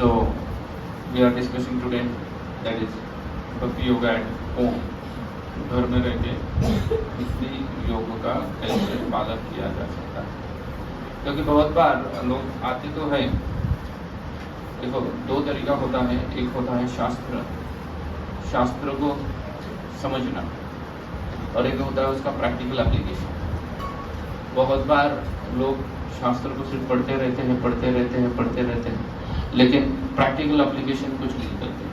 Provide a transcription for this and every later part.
So we are discussing today that is भक्ति yoga at home. घर में रह के भक्ति योग का कैसे पालन किया जा सकता है, क्योंकि बहुत बार लोग आते तो है, देखो दो तरीका होता है। एक होता है शास्त्र को समझना, और एक होता है उसका प्रैक्टिकल एप्लीकेशन। बहुत बार लोग शास्त्र को सिर्फ पढ़ते रहते हैं, लेकिन प्रैक्टिकल एप्लीकेशन कुछ नहीं करते।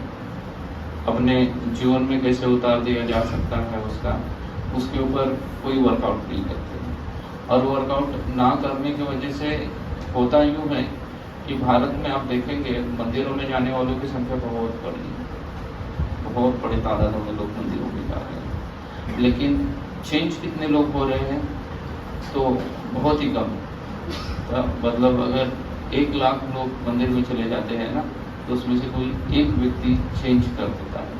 अपने जीवन में कैसे उतार दिया जा सकता है उसके ऊपर कोई वर्कआउट नहीं करते। और वर्कआउट ना करने की वजह से होता यूँ है कि भारत में आप देखेंगे मंदिरों में जाने वालों की संख्या बहुत बड़ी है, बहुत बड़ी तादाद में लोग मंदिरों में जा रहे हैं, लेकिन चेंज कितने लोग हो रहे हैं? तो बहुत ही कम। मतलब अगर 1 लाख लोग मंदिर में चले जाते हैं ना, तो उसमें से कोई एक व्यक्ति चेंज कर देता है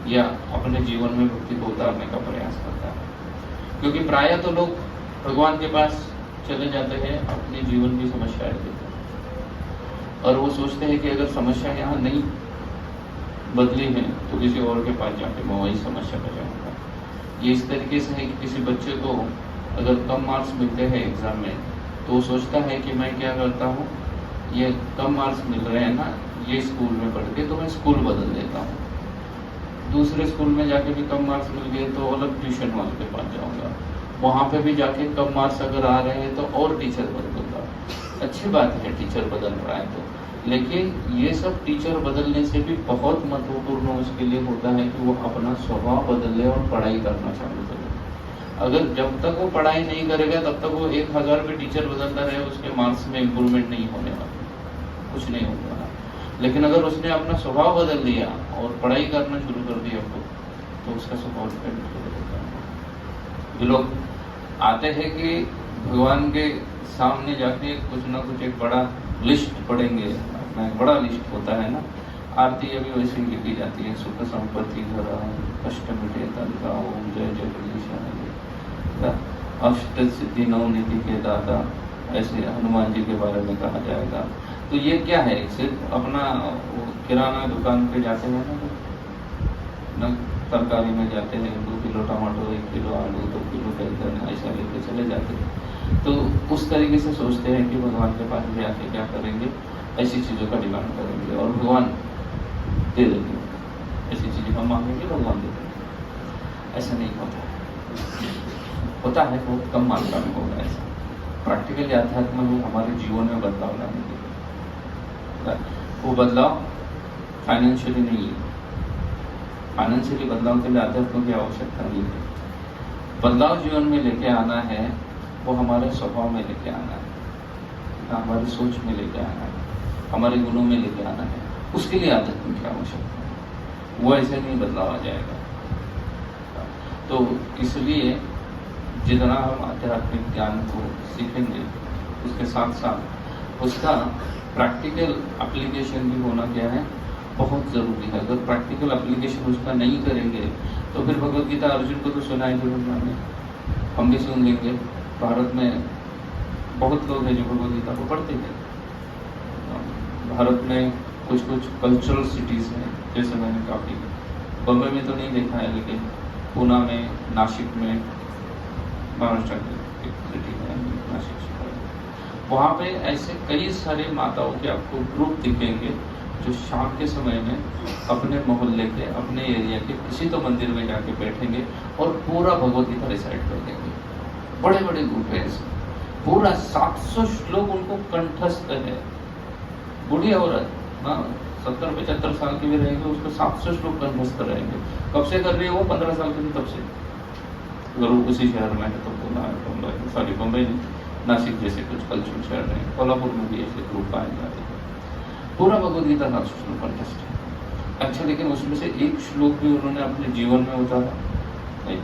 या अपने जीवन में भक्ति को उतारने का प्रयास करता है। क्योंकि प्रायः तो लोग भगवान के पास चले जाते हैं अपने जीवन की समस्याएं लेकर, और वो सोचते हैं कि अगर समस्या यहाँ नहीं बदली है तो किसी और के पास जाके मैं वही समस्या पर जाऊँगा। ये इस तरीके से है कि किसी बच्चे को अगर कम मार्क्स मिलते हैं एग्जाम में, तो वो सोचता है कि मैं क्या करता हूँ, ये कम मार्क्स मिल रहे हैं ना, ये स्कूल में पढ़ के तो मैं स्कूल बदल देता हूँ। दूसरे स्कूल में जाके भी कम मार्क्स मिल गए तो अलग ट्यूशन वाले के पास जाऊँगा, वहाँ पे भी जाके कम मार्क्स अगर आ रहे हैं तो और टीचर बदलूंगा। अच्छी बात है टीचर बदल रहा है तो, लेकिन ये सब टीचर बदलने से भी बहुत महत्वपूर्ण उसके लिए होता है कि वो अपना स्वभाव बदल ले और पढ़ाई करना चालू करे। अगर जब तक वो पढ़ाई नहीं करेगा तब तक वो 1000 पे टीचर बदलता रहे, उसके मार्क्स में इम्प्रूवमेंट नहीं होने वाला, कुछ नहीं होगा। लेकिन अगर उसने अपना स्वभाव बदल लिया और पढ़ाई करना शुरू कर दिया तो उसका स्वभाव बदलता है। जो लोग आते हैं कि भगवान के सामने जाके कुछ ना कुछ एक बड़ा लिस्ट पढ़ेंगे, अपना एक बड़ा लिस्ट होता है ना, आरती अभी वैसे ही लिखी जाती है, सुख संपत्ति धरा कष्ट मिटे तनका ओम जय जगदीश अष्ट सिद्धि नवनिधि के दाता, ऐसे हनुमान जी के बारे में कहा जाएगा। तो ये क्या है, सिर्फ अपना किराना दुकान पे जाते हैं ना, तरकारी में जाते हैं, 2 किलो टमाटर, 1 किलो आलू, 2 किलो बैंगन, ऐसा लेके चले जाते हैं। तो उस तरीके से सोचते हैं कि भगवान के पास जाके क्या करेंगे, ऐसी चीज़ों का डिमांड करेंगे और भगवान दे देंगे। ऐसी चीज़ें हम मांगेंगे, भगवान दे देंगे। ऐसा नहीं होता है वो कम मात्रा में होगा। ऐसा प्रैक्टिकली अध्यात्म में हमारे जीवन में बदलाव लाने के लिए, वो बदलाव फाइनेंशियली नहीं है। फाइनेंशियली बदलाव के लिए अध्यात्म की आवश्यकता नहीं है। बदलाव जीवन में लेके आना है, वो हमारे स्वभाव में लेके आना है, हमारी सोच में लेके आना है, हमारे गुणों में लेके आना है। उसके लिए अध्यात्म की आवश्यकता है, वो ऐसे नहीं बदलाव आ जाएगा। तो इसलिए जितना हम आध्यात्मिक ज्ञान को सीखेंगे, उसके साथ साथ उसका प्रैक्टिकल एप्लीकेशन भी होना क्या है, बहुत ज़रूरी है। अगर प्रैक्टिकल एप्लीकेशन उसका नहीं करेंगे तो फिर भगवद गीता अर्जुन को तो सुनाई जरूर, हम भी सुन लेंगे। भारत में बहुत लोग हैं जो भगवद गीता को पढ़ते हैं। भारत में कुछ कल्चरल सिटीज़ हैं, जैसे मैंने काफ़ी बम्बई में तो नहीं देखा है, लेकिन पूना में, नासिक में, महाराष्ट्र की एक सिटी है नासिक शहर, वहाँ पे ऐसे कई सारे माताओं के आपको ग्रुप दिखेंगे जो शाम के समय में अपने मोहल्ले के, अपने एरिया के किसी तो मंदिर में जाके बैठेंगे और पूरा भगवद गीता रिसाइट कर देंगे। बड़े बड़े ग्रुप है ऐसे, पूरा 700 श्लोक उनको कंठस्थ है। बूढ़ी औरत, हाँ 70-75 साल की भी रहेगी, उसको 700 श्लोक कंठस्थ रहेंगे। कब से कर रही है वो? 15 साल की, तब से। अगर वो उसी शहर में है तो बम्बई, नासिक जैसे कुछ कल्चरल शहर है, कोल्हापुर में भी ऐसे ग्रुप पाए जाते हैं। पूरा भगवद गीता 700 श्लोक कंठस्थ है। अच्छा, लेकिन उसमें से एक श्लोक भी उन्होंने अपने जीवन में उतारा नहीं,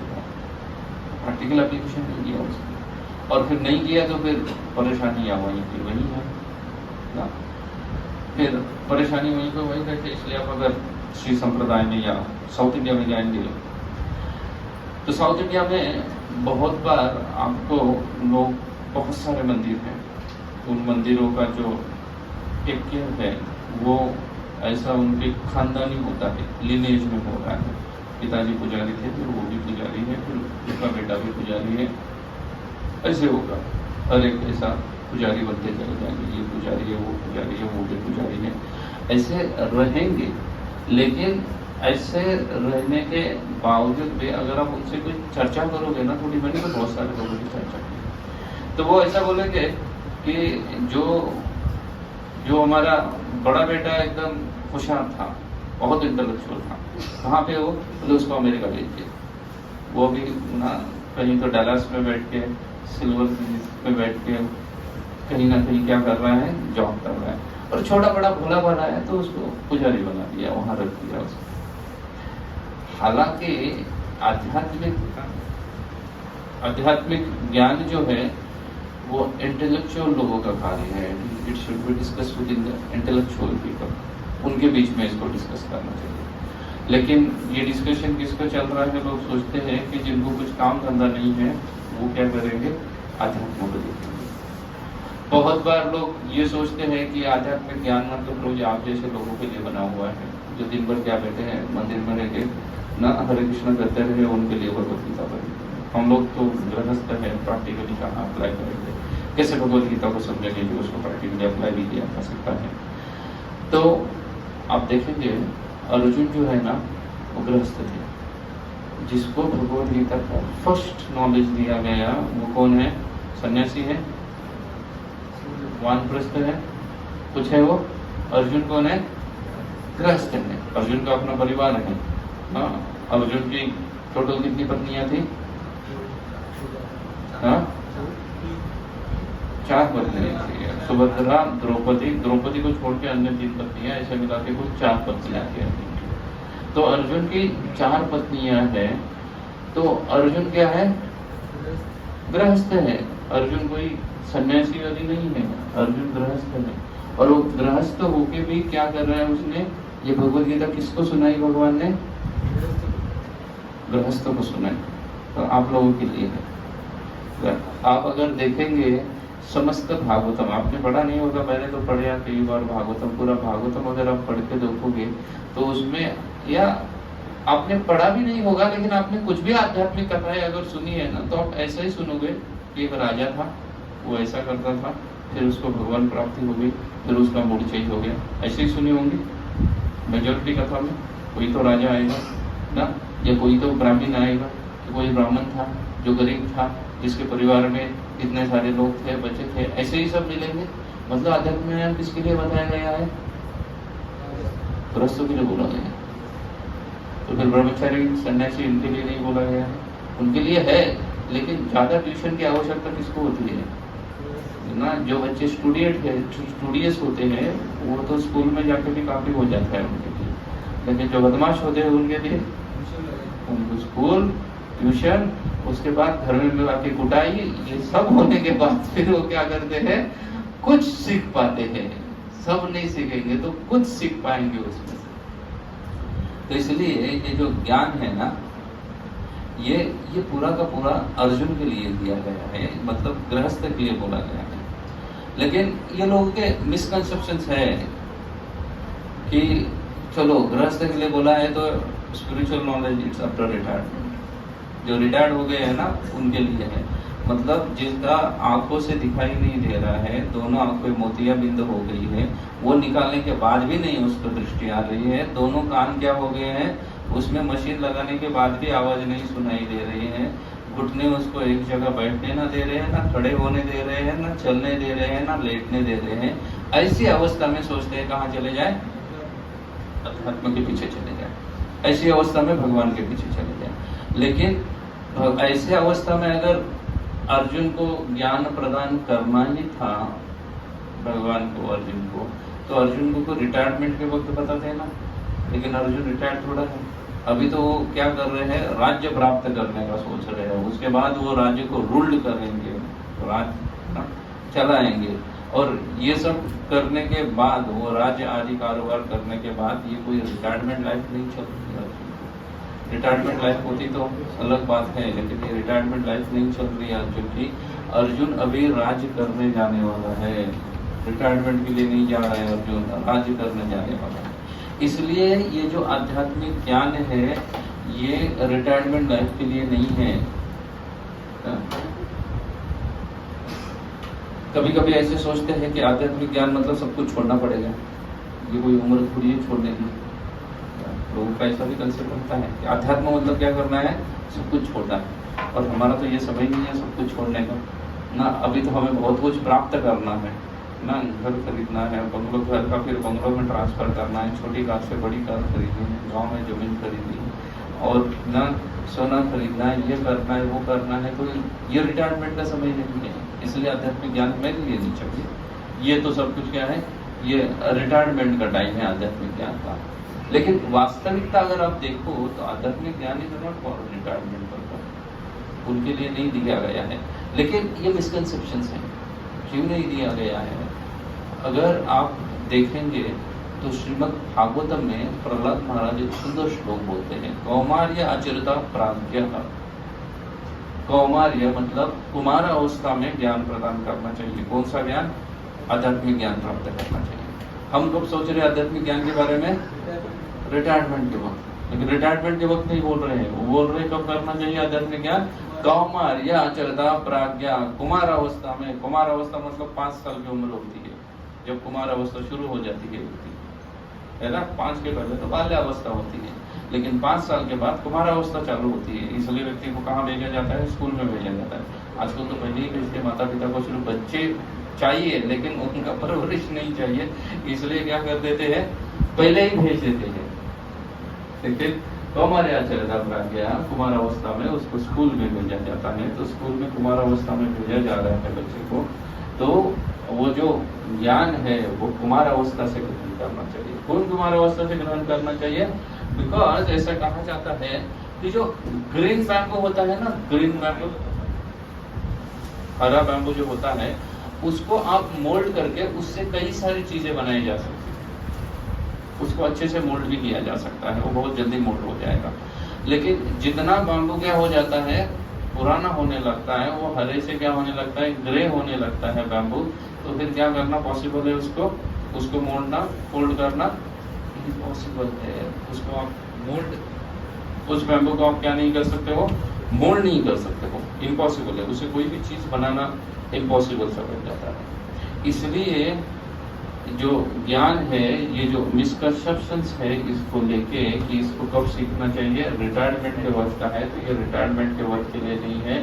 प्रैक्टिकल एप्लीकेशन नहीं किया उसको, और फिर नहीं किया तो फिर परेशानी वहीं फिर वही है ना। फिर परेशानी वहीं पर वही रहती है। इसलिए आप अगर श्री संप्रदाय में या साउथ इंडिया में जाएंगे तो साउथ इंडिया में बहुत बार आपको लोग, बहुत सारे मंदिर हैं, उन मंदिरों का जो टेक केयर है वो ऐसा उनके खानदानी होता है, लिनेज में हो रहा है। पिताजी पुजारी थे, फिर वो भी पुजारी है, फिर उसका बेटा भी पुजारी है, ऐसे होगा। हर एक ऐसा पुजारी बनते चले जाएंगे, ये पुजारी है, वो पुजारी है, वो भी पुजारी है, ऐसे रहेंगे। लेकिन ऐसे रहने के बावजूद भी अगर आप उनसे कोई चर्चा करोगे ना, थोड़ी मैंने तो बहुत सारे लोगों की चर्चा की, तो वो ऐसा बोलेंगे कि जो हमारा बड़ा बेटा एकदम होशियार था, बहुत इंटेलेक्चुअल था, कहाँ पे वो, बोले उसको अमेरिका भेज दिया। वो भी ना कहीं तो डलास में बैठ के, सिल्वर में बैठ के कहीं ना कहीं क्या कर रहा है, जॉब कर रहा है। और छोटा बड़ा भोला भाला है तो उसको पुजारी बना दिया, वहां रख दिया उसको। हालांकि आध्यात्मिक ज्ञान जो है वो इंटेलेक्चुअल लोगों का कार्य है। It should be discuss with in the intellectual people, उनके बीच में इसको डिस्कस करना चाहिए। लेकिन ये डिस्कशन किसको चल रहा है, लोग सोचते हैं कि जिनको कुछ काम धंधा नहीं है वो क्या करेंगे, आध्यात्म को देखेंगे। बहुत बार लोग ये सोचते हैं कि आध्यात्मिक ज्ञान मतलब रोज आप जैसे लोगों के लिए बना हुआ है, जो दिन भर क्या बैठे हैं मंदिर में रह के ना हरे कृष्ण करते रहे, उनके लिए भगवत गीता पढ़ी। हम लोग तो गृहस्थ है, प्रैक्टिकली कहाँ अप्लाई करेंगे, कैसे भगवत गीता को समझेंगे जो उसको प्रैक्टिकली अप्लाई भी किया जा सकता है। तो आप देखेंगे अर्जुन जो है ना वो गृहस्थ थे, जिसको भगवत गीता का फर्स्ट नॉलेज दिया गया वो कौन है, सन्यासी है, वानप्रस्थ है, कुछ है वो। अर्जुन कौन है, गृहस्थ है। अर्जुन का अपना परिवार है। हाँ, अर्जुन की टोटल कितनी पत्नियां थी, हाँ 4 पत्नियां थी। सुभद्रा, द्रौपदी को छोड़ के अन्य 3 पत्नियां, ऐसे मिला के कुल 4 पत्नियां थी। तो अर्जुन की 4 पत्नियां हैं। तो अर्जुन क्या है, गृहस्थ है। अर्जुन कोई सन्यासी वाली नहीं है, अर्जुन गृहस्थ है। और वो गृहस्थ होके भी क्या कर रहा है, उसने ये भगवत गीता किसको सुनाई, भगवान ने गृहस्थों को सुनाई। तो आप लोगों के लिए है। आप अगर देखेंगे समस्त भागवतम, आपने पढ़ा नहीं होगा, मैंने तो पढ़ा कई बार भागवतम, पूरा भागवतम अगर आप पढ़ के देखोगे तो उसमें, या आपने पढ़ा भी नहीं होगा लेकिन आपने कुछ भी आध्यात्मिक कथाएं अगर सुनी है ना, तो आप ऐसा ही सुनोगे कि एक राजा था, वो ऐसा करता था, फिर उसको भगवान प्राप्ति हो गई, फिर उसका मूड चेंज हो गया, ऐसे ही सुनी होंगी मेजोरिटी कथा में। कोई तो राजा आएगा ना, या कोई तो ब्राह्मण आएगा, कि कोई ब्राह्मण था जो गरीब था, जिसके परिवार में इतने सारे लोग थे, बच्चे थे, ऐसे ही सब मिलेंगे। मतलब आध्यात्म ज्ञान किसके लिए बताया गया है, गृहस्थों के लिए बोला गया है। तो फिर ब्रह्मचारी सन्यासी इनके लिए नहीं बोला गया है, उनके लिए है, लेकिन ज्यादा ट्यूशन की आवश्यकता किसको होती है ना, जो बच्चे स्टूडियस होते हैं वो तो स्कूल में जाके भी काफी हो जाता है उनके लिए, लेकिन जो बदमाश होते हैं उनके लिए उनको स्कूल, ट्यूशन, उसके बाद घर में मिला के कुटाई, ये सब होने के बाद फिर वो क्या करते हैं, कुछ सीख पाते हैं। सब नहीं सीखेंगे तो कुछ सीख पाएंगे उसमें से। तो इसलिए ये जो ज्ञान है ना, ये पूरा का पूरा अर्जुन के लिए दिया गया है, मतलब गृहस्थ के लिए बोला गया है। लेकिन ये लोगों के मिसकंसेप्शंस है कि चलो गृहस्थ के लिए बोला है तो spiritual knowledge it's after retirement. जो रिटायर्ड हो गए हैं ना उनके लिए है, मतलब जिसका आंखों से दिखाई नहीं दे रहा है, दोनों आंखों मोतियाबिंद हो गई है, वो निकालने के बाद भी नहीं उसको दृष्टि आ रही है, दोनों कान क्या हो गए हैं, उसमें मशीन लगाने के बाद भी आवाज नहीं सुनाई दे रही है, घुटने उसको एक जगह बैठने ना दे रहे हैं, ना खड़े होने दे रहे हैं, ना चलने दे रहे हैं, ना लेटने दे रहे हैं। ऐसी अवस्था में सोचते हैं कहाँ चले जाए, अध्यात्म के पीछे चले जाए, ऐसी अवस्था में भगवान के पीछे चले जाए। लेकिन ऐसे अवस्था में अगर अर्जुन को ज्ञान प्रदान करना ही था भगवान को, अर्जुन को, तो अर्जुन को रिटायरमेंट के वक्त पता थे ना, लेकिन अर्जुन रिटायर्ड थोड़ा है। अभी तो वो क्या कर रहे हैं, राज्य प्राप्त करने का सोच रहे हैं, उसके बाद वो राज्य को रूल्ड करेंगे, राज्य चलाएंगे, और ये सब करने के बाद, वो राज्य आदि कारोबार करने के बाद, ये कोई रिटायरमेंट लाइफ नहीं चल रही है। रिटायरमेंट लाइफ होती तो अलग बात है, लेकिन ये रिटायरमेंट लाइफ नहीं चल रही है अर्जुन की। अर्जुन अभी राज्य करने जाने वाला है, रिटायरमेंट के लिए नहीं जा रहे हैं अर्जुन, राज्य करने जाने वाले हैं। इसलिए ये जो आध्यात्मिक ज्ञान है ये रिटायरमेंट लाइफ के लिए नहीं है। कभी कभी ऐसे सोचते हैं कि आध्यात्मिक ज्ञान मतलब सब कुछ छोड़ना पड़ेगा, ये कोई उम्र थोड़ी है छोड़ने की। लोगों का ऐसा भी कंसेप्ट होता है कि अध्यात्म मतलब क्या करना है, सब कुछ छोड़ना है। और हमारा तो ये समझ नहीं है सब कुछ छोड़ने का ना। अभी तो हमें बहुत कुछ प्राप्त करना है ना, घर खरीदना है, बंगलो, घर का फिर बंगलों में ट्रांसफर करना है, छोटी कार से बड़ी कार खरीदनी है, गाँव में जमीन खरीदनी है और ना सोना खरीदना है, ये करना है, वो करना है। तो ये रिटायरमेंट का समय नहीं है, इसलिए आध्यात्मिक ज्ञान मेरे लिए नहीं चाहिए। ये तो सब कुछ क्या है, ये रिटायरमेंट का टाइम है आध्यात्मिक ज्ञान का। लेकिन वास्तविकता अगर आप देखो तो आध्यात्मिक ज्ञान is not for retirement purpose, उनके लिए नहीं दिया गया है। लेकिन ये मिसकंसेप्शन है, क्यों नहीं दिया गया है? अगर आप देखेंगे तो श्रीमद् भागवतम में प्रहलाद महाराज एक सुंदर श्लोक बोलते हैं, कौमार्य आचरता प्राज्ञ। कौमार्य मतलब कुमार अवस्था में ज्ञान प्रदान करना चाहिए। कौन सा ज्ञान? आध्यात्मिक ज्ञान प्राप्त करना चाहिए। हम कब सोच रहे हैं आध्यात्मिक ज्ञान के बारे में? रिटायरमेंट के वक्त। लेकिन रिटायरमेंट के वक्त नहीं बोल रहे हैं, वो बोल रहे हैं कब करना चाहिए आध्यात्मिक ज्ञान? कौमार्य आचरता प्राज्ञा, कुमार अवस्था में। कुमार अवस्था मतलब 5 साल की उम्र होती है जब कुमार अवस्था शुरू हो जाती है व्यक्ति, है ना। 5 के पहले तो बाल्यावस्था होती है, लेकिन 5 साल के बाद कुमार अवस्था चालू होती है। इसलिए व्यक्ति को कहाँ भेजा जाता है? स्कूल में भेजा जाता है। आजकल तो पहले ही भेजते माता पिता को, सिर्फ बच्चे चाहिए लेकिन उनका परवरिश नहीं चाहिए, इसलिए क्या कर देते हैं, पहले ही भेज देते हैं। लेकिन कौमार्य आचरता प्राज्ञा, कुमार अवस्था में उसको स्कूल में भेजा जाता है। तो स्कूल में कुमार अवस्था में भेजा जा रहा है बच्चे को, तो वो जो ज्ञान है वो कुमार अवस्था से ग्रहण करना चाहिए। कौन कुमार अवस्था से ग्रहण करना चाहिए? बिकॉज ऐसा कहा जाता है कि जो ग्रीन बैम्बू होता है ना, ग्रीन बैम्बू, हरा बैम्बू जो होता है, उसको आप मोल्ड करके उससे कई सारी चीजें बनाई जा सकती है। उसको अच्छे से मोल्ड भी किया जा सकता है, वो बहुत जल्दी मोल्ड हो जाएगा। लेकिन जितना बैम्बू क्या हो जाता है, पुराना होने लगता है, वो हरे से क्या होने लगता है, ग्रे होने लगता है बैम्बू। तो फिर क्या करना पॉसिबल है? उसको मोड़ना, फोल्ड करना इम्पॉसिबल है। उसको आप मोल्ड, उस बैम्बू को आप क्या नहीं कर सकते हो, मोल्ड नहीं कर सकते हो, इम्पॉसिबल है। उसे कोई भी चीज बनाना इम्पॉसिबल समझ जाता है। इसलिए जो ज्ञान है, ये जो मिसकंसेप्शंस है इसको लेके कि इसको कब सीखना चाहिए, रिटायरमेंट के वक्त का है, तो ये रिटायरमेंट के वक्त के लिए नहीं है,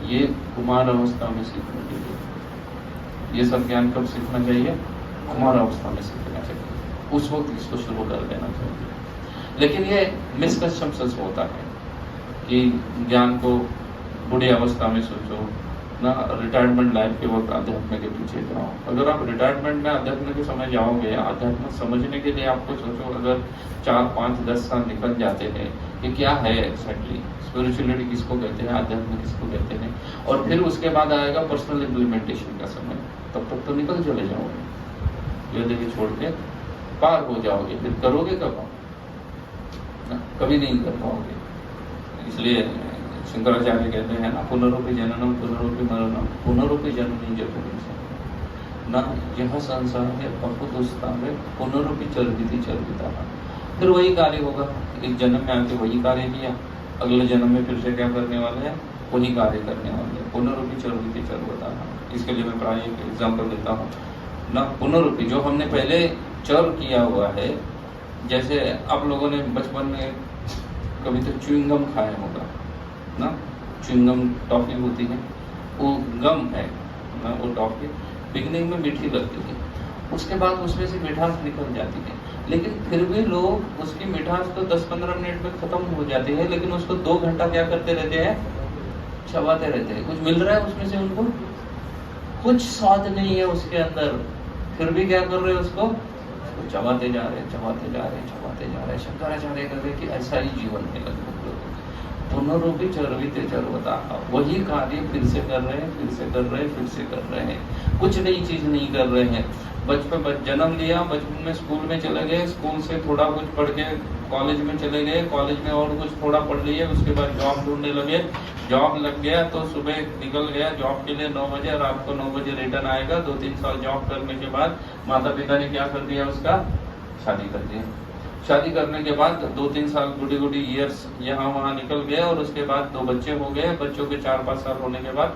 ये कुमार अवस्था में सीखने के लिए। ये सब ज्ञान कब सीखना चाहिए? कुमार अवस्था में सीखना चाहिए, उस वक्त इसको शुरू कर देना चाहिए। लेकिन ये मिसकंसेप्शंस होता है कि ज्ञान को बूढ़ी अवस्था में सोचो ना, रिटायरमेंट लाइफ के वक्त अध्यात्म के पीछे जाओ। अगर आप रिटायरमेंट में अध्यात्म के समय जाओगे, अध्यात्म समझने के लिए आपको सोचो, अगर 4, 5, 10 साल निकल जाते हैं कि क्या है एक्जैक्टली स्पिरिचुअलिटी किसको कहते हैं, अध्यात्म किसको कहते हैं, और फिर उसके बाद आएगा पर्सनल इम्प्लीमेंटेशन का समय, तब तक तो निकल चले जाओगे, ये देखिए छोड़ के पार हो जाओगे। फिर करोगे कब? कभी नहीं कर पाओगे। इसलिए शंकराचार्य कहते हैं ना, पुनरुपि जननम पुनरुपि मरणम पुनरुपि जननी जगति ना, यह संसार है बहुदुस्ता में पुनरुपि चर्विति चर्विता। फिर वही कार्य होगा, एक जन्म में आके वही कार्य किया, अगले जन्म में फिर से क्या करने वाले हैं, वही कार्य करने वाले हैं। पुनरुपि चर्विति चर्विता। इसके लिए मैं प्राय एक एग्जाम्पल देता हूँ ना। पुनरुपि जो हमने पहले चर किया हुआ है, जैसे आप लोगों ने बचपन में कभी तो च्युइंगम खाया होगा ना, च्युइंगम टॉफी होती है, वो गम है ना, वो टॉफी बिगनिंग में मीठी लगती है, उसके बाद उसमें से मिठास निकल जाती है, लेकिन फिर भी लोग उसकी मिठास तो 10-15 मिनट में खत्म हो जाती है, लेकिन उसको 2 घंटा क्या करते रहते हैं, चबाते रहते हैं। कुछ मिल रहा है उसमें से उनको, कुछ स्वाद नहीं है उसके अंदर, फिर भी क्या कर रहे हैं, उसको चबाते जा रहे, चबाते जा रहे, चबाते जा रहे। शंकराचार्य कर रहे कि ऐसा ही जीवन है लगभग। पुनरुपि चर्विते चर्वता, वही कार्य फिर से कर रहे हैं, फिर से कर रहे हैं, फिर से कर रहे हैं, कुछ नई चीज नहीं कर रहे हैं। बचपन जन्म लिया, बचपन में स्कूल में चले गए, स्कूल से थोड़ा कुछ पढ़ के कॉलेज में चले गए, कॉलेज में और कुछ थोड़ा पढ़ लिए, उसके बाद जॉब ढूंढने लगे, जॉब लग गया तो सुबह निकल गया जॉब के लिए 9 बजे, रात को 9 बजे रिटर्न आएगा। 2-3 साल जॉब करने के बाद माता पिता ने क्या कर दिया, उसका शादी कर दिया। शादी करने के बाद 2-3 साल गुडी ईयर्स यहाँ वहाँ निकल गए और उसके बाद 2 बच्चे हो गए। बच्चों के 4-5 साल होने के बाद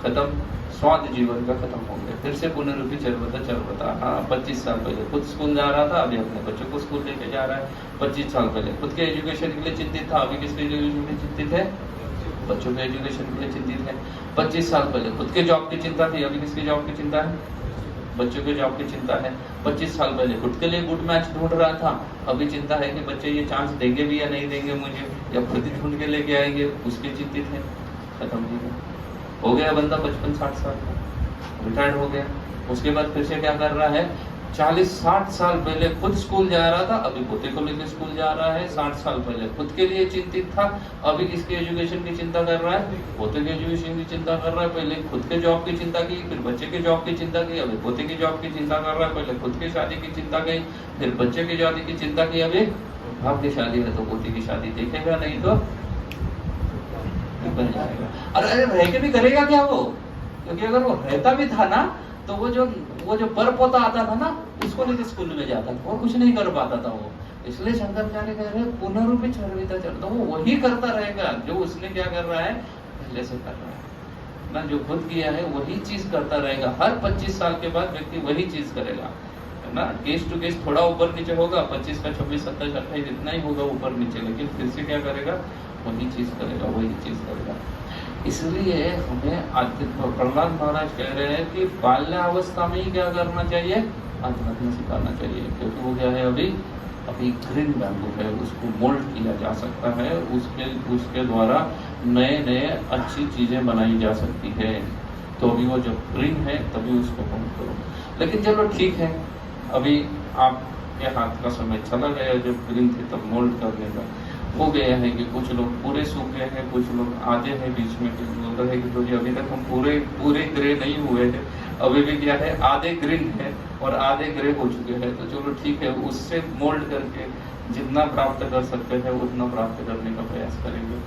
खत्म, स्वाद जीवन का खत्म हो गया। फिर से पुनरुक्ति चरबता। हाँ, 25 साल पहले खुद स्कूल जा रहा था, अभी अपने बच्चों को स्कूल लेके जा रहा है। 25 साल पहले खुद के एजुकेशन के लिए चिंतित था, अभी किसके एजुकेशन के लिए चिंतित है, बच्चों के एजुकेशन के लिए चिंतित है। 25 साल पहले खुद के जॉब की चिंता थी, अभी किसकी जॉब की चिंता है, बच्चों के जॉब की चिंता है। 25 साल पहले खुद के लिए गुड मैच ढूंढ रहा था, अभी चिंता है कि बच्चे ये चांस देंगे भी या नहीं देंगे मुझे, या खुद ही ढूंढ के लेके आएंगे, उसकी चिंतित है। खत्म हो गया बंदा 55-60 साल का, रिटायर्ड हो गया। उसके बाद फिर से क्या कर रहा है, 40-60 साल पहले खुद स्कूल जा रहा था, अभी पोते को लेकर स्कूल जा रहा है। 60 साल पहले खुद के लिए चिंतित था, अभी किसके एजुकेशन की चिंता कर रहा है, पोते के एजुकेशन की चिंता कर रहा है। पहले खुद के जॉब की चिंता की, फिर बच्चे के जॉब की चिंता की, अभी पोते की जॉब की चिंता कर रहा है। पहले खुद की शादी की चिंता की, फिर बच्चे की शादी की चिंता की, अभी बाप की शादी है तो पोते की शादी देखेगा, नहीं तो बन जाएगा। अरे रह के भी करेगा क्या वो, क्योंकि अगर वो रहता भी था ना तो वो जो पर पोता आता था ना, उसको लेकर स्कूल में जाता था, वो कुछ नहीं कर पाता था वो। इसलिए शंकराचार्य कह रहे हैं पुनरुपि चरविता चरता, वो वही करता रहेगा जो उसने क्या कर रहा है, पहले से कर रहा है ना, जो खुद किया है वही चीज करता रहेगा। हर 25 साल के बाद व्यक्ति वही चीज करेगा, है ना। केस टू केस थोड़ा ऊपर नीचे होगा, 25 का 26, 27, 28 इतना ही होगा ऊपर नीचे, लेकिन फिर से क्या करेगा, वही चीज करेगा, वही चीज करेगा। इसलिए हमें प्रहलाद महाराज कह रहे हैं कि बाल्यावस्था में ही क्या करना चाहिए, अध्यात्म सिखाना चाहिए, क्योंकि वो क्या है, अभी ग्रीन बैम्बू है, उसको मोल्ड किया जा सकता है, उसके द्वारा नए अच्छी चीजें बनाई जा सकती है। तो अभी वो जब ग्रीन है तभी उसको कम करो। लेकिन चलो ठीक है, अभी आपके हाथ का समय चला गया, जब ग्रीन थे तब मोल्ड करने का हो गया है कि कुछ लोग पूरे सूख गए हैं, कुछ लोग आधे हैं बीच में, बोल रहे हैं कि तो जी अभी तक हम पूरे ग्रे नहीं हुए थे, अभी भी क्या है, आधे ग्रीन है और आधे ग्रे हो चुके हैं। तो चलो ठीक है, उससे मोल्ड करके जितना प्राप्त कर सकते हैं उतना प्राप्त करने का प्रयास करेंगे।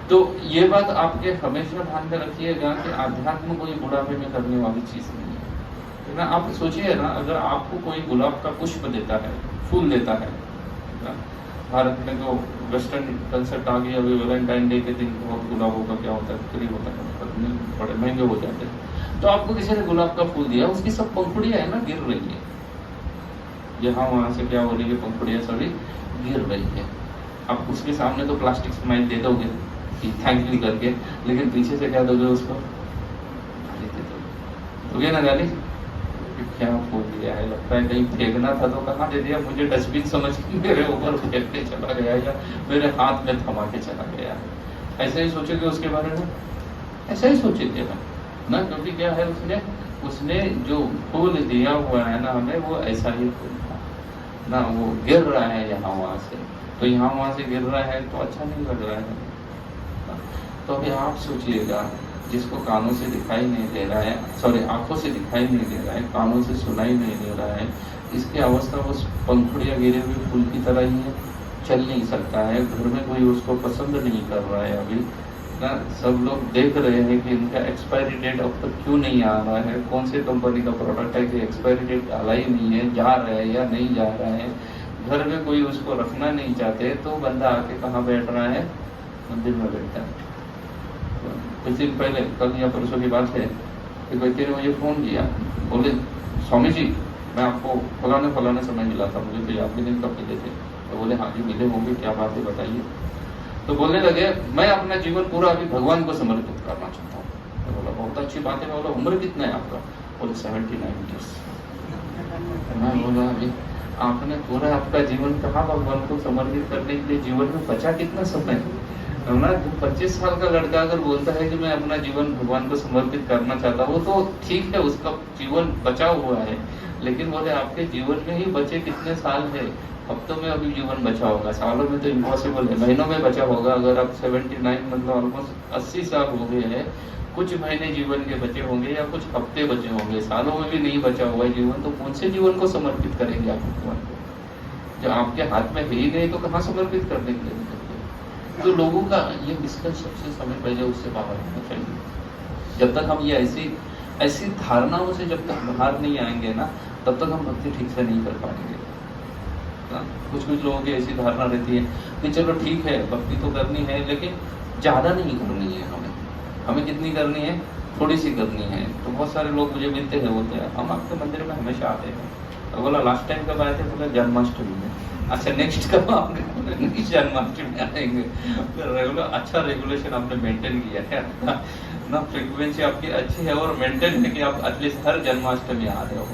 तो ये बात आपके हमेशा ध्यान में रखिएगा कि अध्यात्म कोई बुढ़ापे में करने वाली चीज नहीं है ना। आप सोचिए ना, अगर आपको कोई गुलाब का पुष्प देता है, फूल देता है ना, भारत में तो वेस्टर्न कंसेप्ट आ गया, अभी वैलेंटाइन डे के दिन बहुत गुलाबों का क्या होता है, फ्री होता है, बड़े महंगे हो जाते हैं। तो आपको किसी ने गुलाब का फूल दिया, उसकी सब पंखुड़ियां है ना गिर रही है, यहाँ वहां से क्या हो रही है, पंखुड़ियां सभी गिर रही है। आप उसके सामने तो प्लास्टिक स्माइल दे दोगे थैंक यू करके, लेकिन पीछे से क्या दोगे उसको, गाली दे दोगे ना, गाली, क्या फूल दिया है, लगता है कहीं फेंकना था तो कहाँ दे दिया, मुझे डस्टबिन समझ के मेरे ऊपर फेंकने चला गया या मेरे हाथ में थमा के चला गया। ऐसे ही सोचोगे उसके बारे में, ऐसा ही सोचेंगे ना, क्योंकि क्या है, उसने जो फूल दिया हुआ है ना हमें, वो ऐसा ही फूल था ना, वो गिर रहा है यहाँ वहां से, तो यहाँ वहां से गिर रहा है तो अच्छा नहीं लग रहा है। तो अभी आप सोचिएगा, जिसको कानों से दिखाई नहीं दे रहा है, सॉरी आंखों से दिखाई नहीं दे रहा है, कानों से सुनाई नहीं दे रहा है, इसकी अवस्था उस पंखुड़ियां गिरे हुए फूल की तरह ही है, चल नहीं सकता है, घर में कोई उसको पसंद नहीं कर रहा है अभी ना, सब लोग देख रहे हैं कि इनका एक्सपायरी डेट अब तक क्यों नहीं आ रहा है, कौन से कंपनी का प्रोडक्ट है कि एक्सपायरी डेट डाला ही नहीं है, जा रहा है या नहीं जा रहा है, घर में कोई उसको रखना नहीं चाहते, तो बंदा आके कहाँ बैठ रहा है, मंदिर में बैठता है। कुछ दिन पहले, कल या परसों की बात है, एक व्यक्ति ने मुझे फोन किया, बोले स्वामी जी मैं आपको फलाने समय मिला था, मुझे तो याद भी नहीं कब मिले थे। तो बोले हाँ जी मिले होंगे, क्या बात है बताइए। तो बोलने लगे मैं अपना जीवन पूरा अभी भगवान को समर्पित करना चाहता हूँ। तो बोला बहुत अच्छी बात है। मैं बोला उम्र कितना है आपका? बोले 79 ईयर्स। मैं बोला अभी आपने पूरा आपका जीवन कहाँ भगवान को समर्पित करने के लिए, जीवन में बचा कितना समय है ना। 25 साल का लड़का अगर बोलता है कि मैं अपना जीवन भगवान को समर्पित करना चाहता हूँ, तो ठीक है उसका जीवन बचा हुआ है, लेकिन बोले आपके जीवन में ही बचे कितने साल है, हफ्तों में अभी जीवन बचा होगा, सालों में तो इम्पॉसिबल है, महीनों में बचा होगा। अगर आप 79 मतलब ऑलमोस्ट 80 साल हो गए हैं, कुछ महीने जीवन के बचे होंगे या कुछ हफ्ते बचे होंगे, सालों में भी नहीं बचा हुआ है जीवन, तो कौन से जीवन को समर्पित करेंगे आप भगवान को? जो आपके हाथ में है ही नहीं तो कहाँ समर्पित कर देंगे? तो लोगों का ये मिसकंसेप्शन समय पहले उससे बाहर होना चाहिए। जब तक हम ये ऐसी धारणाओं से जब तक बाहर नहीं आएंगे ना, तब तक हम भक्ति ठीक से नहीं कर पाएंगे। कुछ लोगों की ऐसी धारणा रहती है कि चलो ठीक है भक्ति तो करनी है, लेकिन ज्यादा नहीं करनी है, हमें कितनी करनी है, थोड़ी सी करनी है। तो बहुत सारे लोग मुझे मिलते हैं, बोलते हैं हम आपके मंदिर में हमेशा आते हैं। तो बोला लास्ट टाइम कब आए थे? बोला जन्माष्टमी में। अच्छा नेक्स्ट कब आओगे? नेक्स्ट जन्माष्टमी आएंगे। रेगुलर अच्छा रेगुलेशन आपने मेंटेन किया है ना, फ्रीक्वेंसी आपकी अच्छी है और मेंटेन है कि आप एटलीस्ट हर जन्माष्टमी आ रहे हो।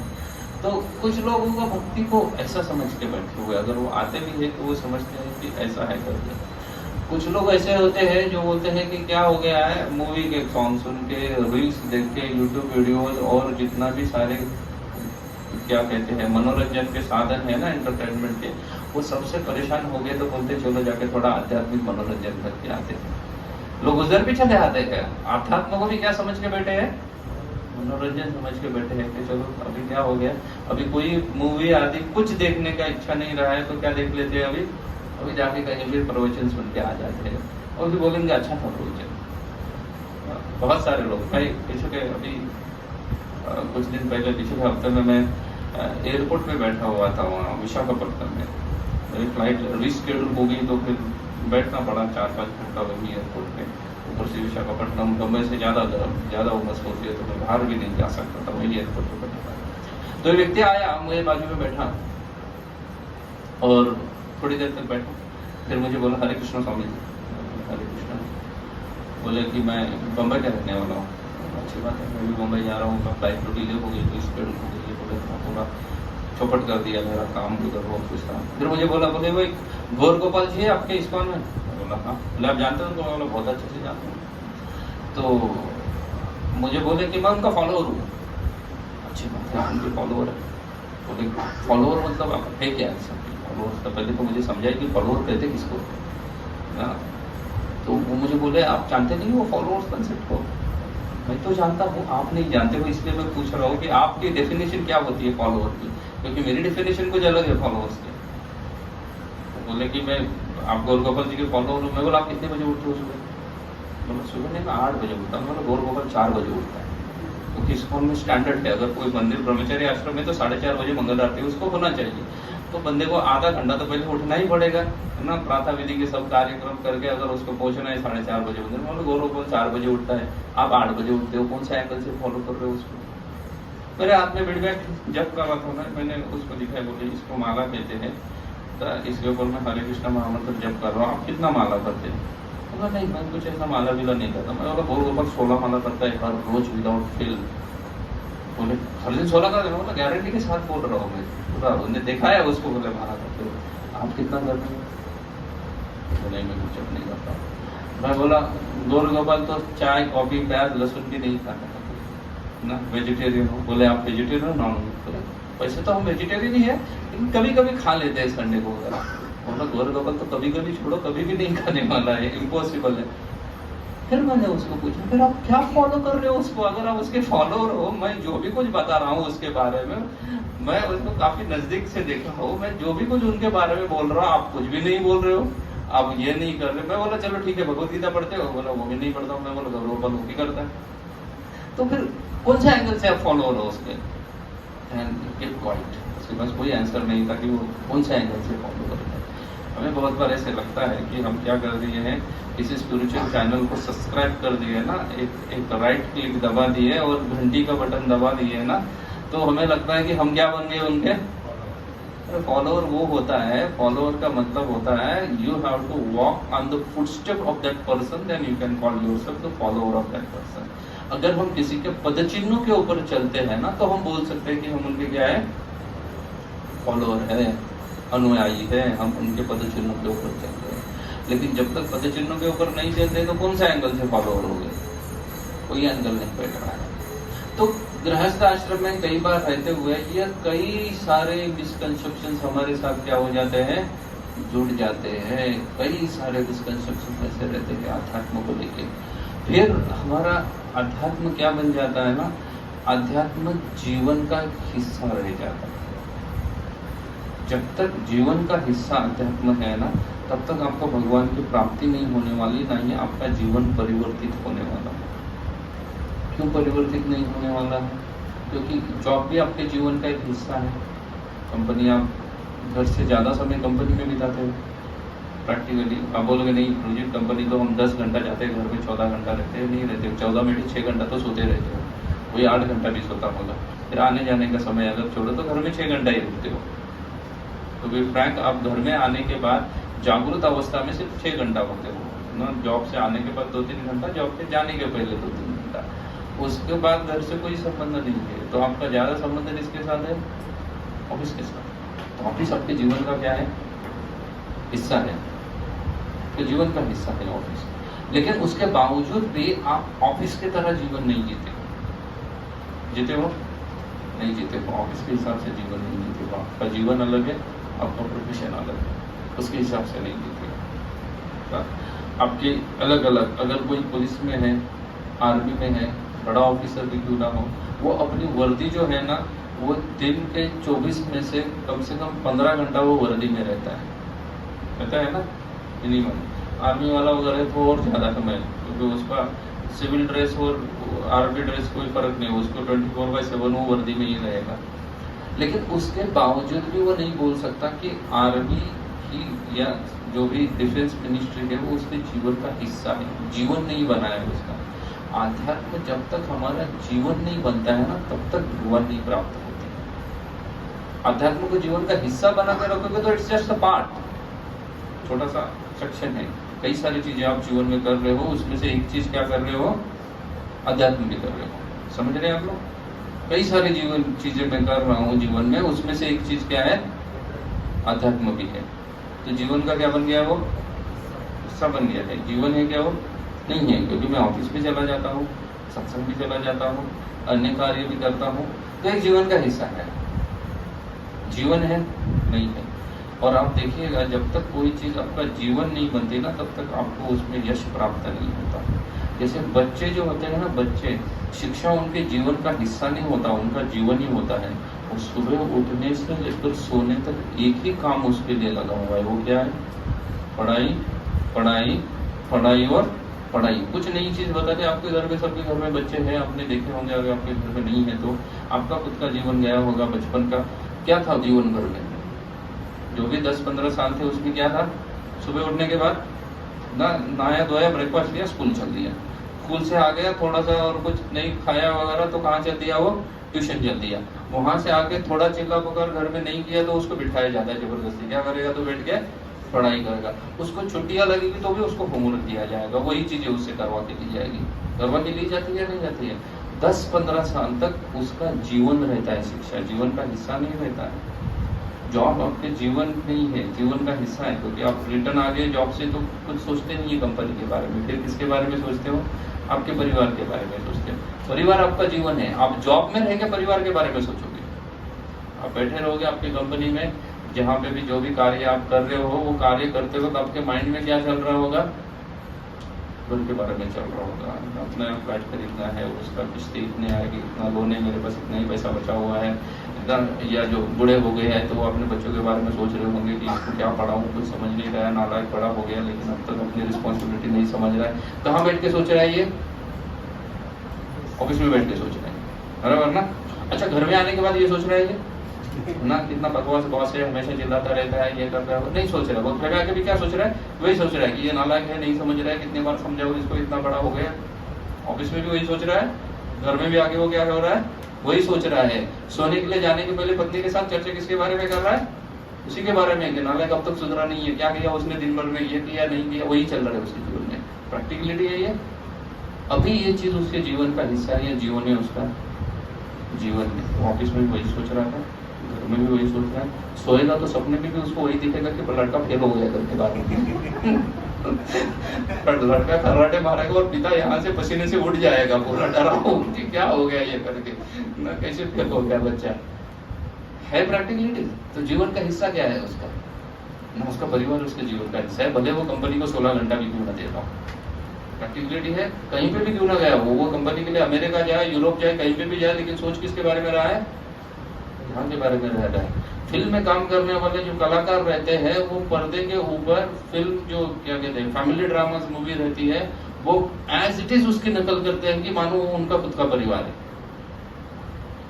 तो कुछ लोगों को भक्ति को ऐसा समझ के बैठे हुए, अगर वो आते भी है तो वो समझते हैं कि ऐसा है करके। कुछ लोग ऐसे होते हैं जो बोलते हैं कि क्या हो गया है, मूवी के सॉन्ग सुन के, रील्स देख के, यूट्यूब वीडियोज और जितना भी सारे क्या कहते हैं मनोरंजन के साधन है ना एंटरटेनमेंट के, वो सबसे परेशान हो गए। तो बोलते चलो जाके थोड़ा आध्यात्मिक मनोरंजन करके आते हैं। लोग उधर भी चले आते हैं, आध्यात्म को भी क्या समझ के बैठे हैं, मनोरंजन समझ के बैठे हैं कि चलो अभी क्या हो गया, अभी कोई मूवी आदि कुछ देखने का इच्छा नहीं रहा है तो क्या देख लेते हैं, अभी जाके कहीं भी प्रवचन सुन के आ जाते हैं और भी बोलेंगे अच्छा था प्रवचन। बहुत सारे लोग, भाई पिछले अभी कुछ दिन पहले पिछले हफ्ते में मैं एयरपोर्ट पे बैठा हुआ था वहाँ विशाखापट्टनम में। मेरी फ्लाइट रिस्केड्यूल हो गई तो फिर बैठना पड़ा 4-5 घंटा वही एयरपोर्ट पे। ऊपर से विशाखापट्टनम बम्बई से ज़्यादा उमस होती है तो मैं बाहर भी नहीं जा सकता था, वही एयरपोर्ट पे बैठा था। तो एक व्यक्ति आया मेरे बाजू में बैठा और थोड़ी देर तक बैठा, फिर मुझे बोला हरे कृष्ण स्वामी जी। हरे कृष्ण। बोले कि मैं बम्बई का रहने वाला हूँ। अच्छी बात है, मैं भी मुंबई जा रहा हूँ, फ्लाइट तो डिले हो गई तो स्पीड हो गई। बोले पूरा चौपट कर दिया मेरा काम भी करो ऑफिस का। फिर मुझे बोले भाई गौर गोपाल जी है आपके इस्कॉन में? बोला हाँ। बोले आप जानते हो? तो बोला बहुत अच्छे से जानते हूँ। तो मुझे बोले कि मैं उनका फॉलोअर हूँ। अच्छी बात है, उनके फॉलोअर है। बोले फॉलोअर मतलब आप है क्या? फॉलोअर तो पहले तो मुझे समझाए कि फॉलोअर कहते किसको ना। तो वो मुझे बोले आप जानते नहीं वो फॉलोअर्स कंसेप्ट को? मैं तो जानता हूँ, आप नहीं जानते हो, इसलिए मैं पूछ रहा हूँ कि आपकी डेफिनेशन क्या होती है फॉलोअर की, क्योंकि मेरी डेफिनेशन कुछ अलग है फॉलोअर्स की। तो बोले कि मैं आप गौर गोपाल जी के फॉलोअर हूँ। मैं बोला आप कितने बजे उठते हो सुबह? बोला सुबह नहीं मैं 8 बजे उठता हूँ। बोला गौर गोपाल 4 बजे उठता है, क्योंकि इस्कॉन में स्टैंडर्ड है, अगर कोई मंदिर ब्रह्मचर्य आश्रम में तो 4:30 बजे मंगल आरती उसको होना चाहिए। तो बंदे को आधा घंटा तो पहले उठना ही पड़ेगा ना, प्रातः विधि के सब कार्यक्रम करके अगर उसको पहुंचना है 4:30 बजे मंदिर में। गौरव गोपाल 4 बजे उठता है, आप 8 बजे उठते हो, कौन सा एंगल से फॉलो कर रहे हो उसको? मेरे हाथ में बिडबैक जब का बात होना है, मैंने उसको दिखाया, बोले इसको माला कहते हैं, तो इसके ऊपर मैं हरे कृष्ण महामंत्र जप कर रहा हूँ, आप कितना माला करते हैं? बोला नहीं मैं कुछ ऐसा माला विला नहीं करता। मैं बोला गौरव गोपाल 16 माला करता है हर रोज विदाउट फेल। बोले हर दिन 16 कर देना? बोला गारंटी के साथ बोल रहा हूँ मैं, पूरा उन्हें देखा है उसको। बोले माला करते हो, आप कितना कर रहे हो? बोले मैं कुछ नहीं करता। मैं बोला गौर गोपाल तो चाय कॉफी प्याज लहसुन भी नहीं खाता ना, वेजिटेरियन हो? बोले आप वेजिटेरियन नॉन? बोले वैसे तो हम वेजिटेरियन ही है, लेकिन कभी कभी खा लेते हैं संडे को वगैरह। बोला गौर गोपाल तो कभी कभी छोड़ो, कभी भी नहीं खाने वाला है, इम्पॉसिबल है। फिर मैंने उसको पूछा फिर आप क्या फॉलो कर रहे हो उसको? अगर आप उसके फॉलोअर हो, मैं जो भी कुछ बता रहा हूँ उसके बारे में, मैं उसको काफी नजदीक से देखा हूँ, मैं जो भी कुछ उनके बारे में बोल रहा हूँ आप कुछ भी नहीं बोल रहे हो, आप ये नहीं कर रहे। मैं बोला चलो ठीक है भगवत गीता पढ़ते हो? बोला वो भी नहीं पढ़ता हूँ। मैं बोला गौरव गोपाल वो भी करता है। तो फिर कौन सा एंगल से आप फॉलोअर हो उसके? उसके पास कोई आंसर नहीं था कि वो कौन सा एंगल से फॉलो करता है। हमें बहुत बार ऐसे लगता है कि हम क्या कर दिए हैं, किसी स्पिरिचुअल चैनल को सब्सक्राइब कर दिए ना, एक राइट क्लिक दबा दिए और घंटी का बटन दबा दिए ना, तो हमें लगता है कि हम क्या बन गए उनके फॉलोअर। वो होता है, फॉलोअर का मतलब होता है you have to walk on the footstep of that person, then you can call yourself the follower of that person. अगर हम किसी के पदचिन्हों के ऊपर चलते हैं ना, तो हम बोल सकते हैं कि हम उनके क्या है, फॉलोअर है, अनुयायी है, हम उनके पदचिन्हों के ऊपर चलते हैं। लेकिन जब तक पदचिन्हों के ऊपर नहीं चलते तो कौन सा एंगल से फॉलोअर हो गए? कोई एंगल नहीं बैठ रहा है। तो गृहस्थ आश्रम में कई बार रहते हुए ये कई सारे मिसकंसेप्शन हमारे साथ क्या हो जाते हैं, जुड़ जाते हैं। कई सारे मिसकंसेप्शन ऐसे रहते हैं अध्यात्म को लेके। फिर हमारा अध्यात्म क्या बन जाता है ना, अध्यात्म जीवन का हिस्सा रह जाता है। जब तक जीवन का हिस्सा अध्यात्म है ना, तब तक आपको भगवान की प्राप्ति नहीं होने वाली, ना ही आपका जीवन परिवर्तित होने वाला है। क्यों परिवर्तित नहीं होने वाला है? क्योंकि जॉब भी आपके जीवन का एक हिस्सा है। कंपनी, आप घर से ज़्यादा समय कंपनी में बिताते हो प्रैक्टिकली। आप बोलोगे नहीं प्रोजेक्ट कंपनी तो हम 10 घंटा जाते हैं, घर में 14 घंटा रहते हैं। नहीं रहते हो, 14 में भी 6 घंटा तो सोते रहते हो, वही 8 घंटा भी सोता होगा। फिर आने जाने का समय अगर छोड़ो तो घर में 6 घंटा ही रुकते हो। तो भी फ्रैंक, आप घर में आने के बाद जागृत अवस्था में सिर्फ 6 घंटा होते हो ना। जॉब से आने के बाद 2-3 घंटा, जॉब पे जाने के पहले 2-3 घंटा, उसके बाद घर से कोई संबंध नहीं है। तो आपका ज़्यादा संबंध किसके साथ है? ऑफिस के साथ। तो ऑफिस आपके जीवन का क्या है? हिस्सा है। तो जीवन का हिस्सा है ऑफिस। लेकिन उसके बावजूद भी आप ऑफिस की तरह जीवन नहीं जीते। जीते हो? नहीं जीते हो। ऑफिस के हिसाब से जीवन नहीं जीते हो। आपका जीवन अलग है, आपका प्रोफेशन अलग है, उसके हिसाब से नहीं जीते हो। आपके अलग अलग, अगर कोई पुलिस में है, आर्मी में है, बड़ा ऑफिसर भी क्यों ना हो, वो अपनी वर्दी जो है ना, वो दिन के 24 में से कम 15 घंटा वो वर्दी में रहता है ना। मिनिमम आर्मी वाला अगर है तो और ज़्यादा समय, क्योंकि उसका सिविल ड्रेस और आर्मी ड्रेस कोई फर्क नहीं, उसको 24/7 वो वर्दी में ही रहेगा। लेकिन उसके बावजूद भी वो नहीं बोल सकता कि आर्मी की या जो भी डिफेंस मिनिस्ट्री है वो उसके जीवन का हिस्सा है, जीवन नहीं बना है उसका। आध्यात्म जब तक हमारा जीवन नहीं बनता है ना, तब तक भगवान नहीं प्राप्त होती। अध्यात्म को जीवन का हिस्सा बना कर रखोगे तो इट्स जस्ट अ पार्ट, छोटा सा सेक्शन है। कई सारी चीजें आप जीवन में कर रहे हो, उसमें से एक चीज क्या कर रहे हो? अध्यात्म भी कर रहे हो। समझ रहे हैं आप लोग? कई सारी चीजें मैं कर रहा हूँ जीवन में, उसमें से एक चीज क्या है? अध्यात्म भी है। तो जीवन का क्या बन गया? वो हिस्सा बन गया है। जीवन है क्या? वो नहीं है, क्योंकि मैं ऑफिस भी चला जाता हूँ, सत्संग भी चला जाता हूँ, अन्य कार्य भी करता हूँ, तो एक जीवन का हिस्सा है। जीवन है? नहीं है। और आप देखिएगा, जब तक कोई चीज आपका जीवन नहीं बनती ना, तब तक आपको उसमें यश प्राप्त नहीं होता। जैसे बच्चे जो होते हैं ना, बच्चे, शिक्षा उनके जीवन का हिस्सा नहीं होता, उनका जीवन ही होता है। और सुबह उठने से लेकर सोने तक एक ही काम उसके लिए लगा हुआ है। वो क्या है? पढ़ाई, पढ़ाई, पढ़ाई और पढ़ाई। कुछ नई चीज बता दें। आपके घर में, सबके घर में बच्चे हैं, आपने देखे होंगे। अगर आपके घर में नहीं है तो आपका खुद का जीवन गया होगा बचपन का। क्या था जीवन भर में? जो भी 10-15 साल थे उसमें क्या था? सुबह उठने के बाद नहाया धोया, ब्रेकफास्ट किया, स्कूल चल दिया। स्कूल से आ गया, थोड़ा सा और कुछ नहीं खाया वगैरह, तो कहाँ चल दिया? वो ट्यूशन चल दिया। वहां से आके थोड़ा चिल्ला पुकार घर में नहीं किया तो उसको बिठाया जाता है जबरदस्ती। क्या करेगा? तो बैठ के पढ़ाई करेगा। उसको छुट्टियां लगेगी तो भी उसको होमवर्क दिया जाएगा, वही चीजें उससे करवा के ली जाएगी। करवा के ली जाती है? नहीं जाती है। 10-15 साल तक उसका जीवन रहता है, शिक्षा जीवन का हिस्सा नहीं रहता है। जॉब आपके जीवन नहीं है, जीवन का हिस्सा है। क्योंकि आप रिटर्न आ गए जॉब से तो कुछ सोचते नहीं है कंपनी के बारे में। फिर किसके बारे में सोचते हो? आपके परिवार के बारे में सोचते हो। परिवार आपका जीवन है। आप जॉब में रह के परिवार के बारे में सोचोगे? आप बैठे रहोगे आपकी कंपनी में, जहाँ पे भी जो भी कार्य आप कर रहे हो, वो कार्य करते वक्त आपके माइंड में क्या चल रहा होगा? घर के बारे में चल रहा होगा। अपना फ्लैट खरीदना है, उसका किस्ती इतने आएगी, इतना लोन है, मेरे पास इतना ही पैसा बचा हुआ है। या जो बूढ़े हो गए हैं तो वो अपने बच्चों के बारे में सोच रहे होंगे कि इसको क्या पढ़ाऊँ, कुछ समझ नहीं रहा है, नालायक बड़ा हो गया, लेकिन अब तक अपनी रिस्पॉन्सिबिलिटी नहीं समझ रहा है। कहाँ बैठ के सोच रहा है ये? ऑफिस में बैठ के सोच रहे हैं, बराबर ना? अच्छा, घर में आने के बाद ये सोच रहा है ये ना, कितना बकवास बॉस है, हमेशा चिल्लाता रहता है, ये करता है। नहीं सोच रहा। वो घर आके भी क्या सोच रहा है? वही सोच रहा है कि ये नालायक है, नहीं समझ रहा है, कितनी बार समझाओ इसको, इतना बड़ा हो गया। ऑफिस में भी वही सोच रहा है, घर में भी आके वो क्या हो रहा है? वही सोच रहा है। सोने के लिए जाने के पहले पत्नी के साथ चर्चा किसके बारे में कर रहा है? उसी के बारे में कि नालायक अब तक सुधरा नहीं है, क्या किया उसने दिन भर में, ये किया नहीं किया, वही चल रहा है उसके जीवन में। प्रैक्टिकलिटी है ये। अभी ये चीज उसके जीवन का हिस्सा है, जीवन है उसका जीवन में। ऑफिस में वही सोच रहा था, घर में भी वही सोच रहा है, सोएगा तो सपने में भी उसको वही दिखेगा कि लड़का फेल हो गया घर के बारे में लड़का कराटे मारेगा और पिता यहाँ से पसीने से उठ जाएगा, पूरा डरा हो कि क्या हो गया ये करके ना, कैसे फेल हो गया बच्चा। है प्रैक्टिकलिटी, तो जीवन का हिस्सा क्या है उसका ना, उसका परिवार उसके जीवन का हिस्सा है, भले वो कंपनी को 16 घंटा भी क्यों ना दे रहा हो। प्रैक्टिकलिटी है, कहीं पे भी क्यों ना गया वो कंपनी के लिए अमेरिका जाए, यूरोप जाए, कहीं पे भी जाए, लेकिन सोच किसके बारे में रहा है, यहाँ के बारे में रह रहा है। फिल्म में काम करने वाले जो कलाकार रहते हैं वो पर्दे के ऊपर फिल्म जो क्या कहते हैं फैमिली ड्रामा मूवी रहती है वो एज इट इज उसकी नकल करते हैं कि मानो वो उनका खुद का परिवार है,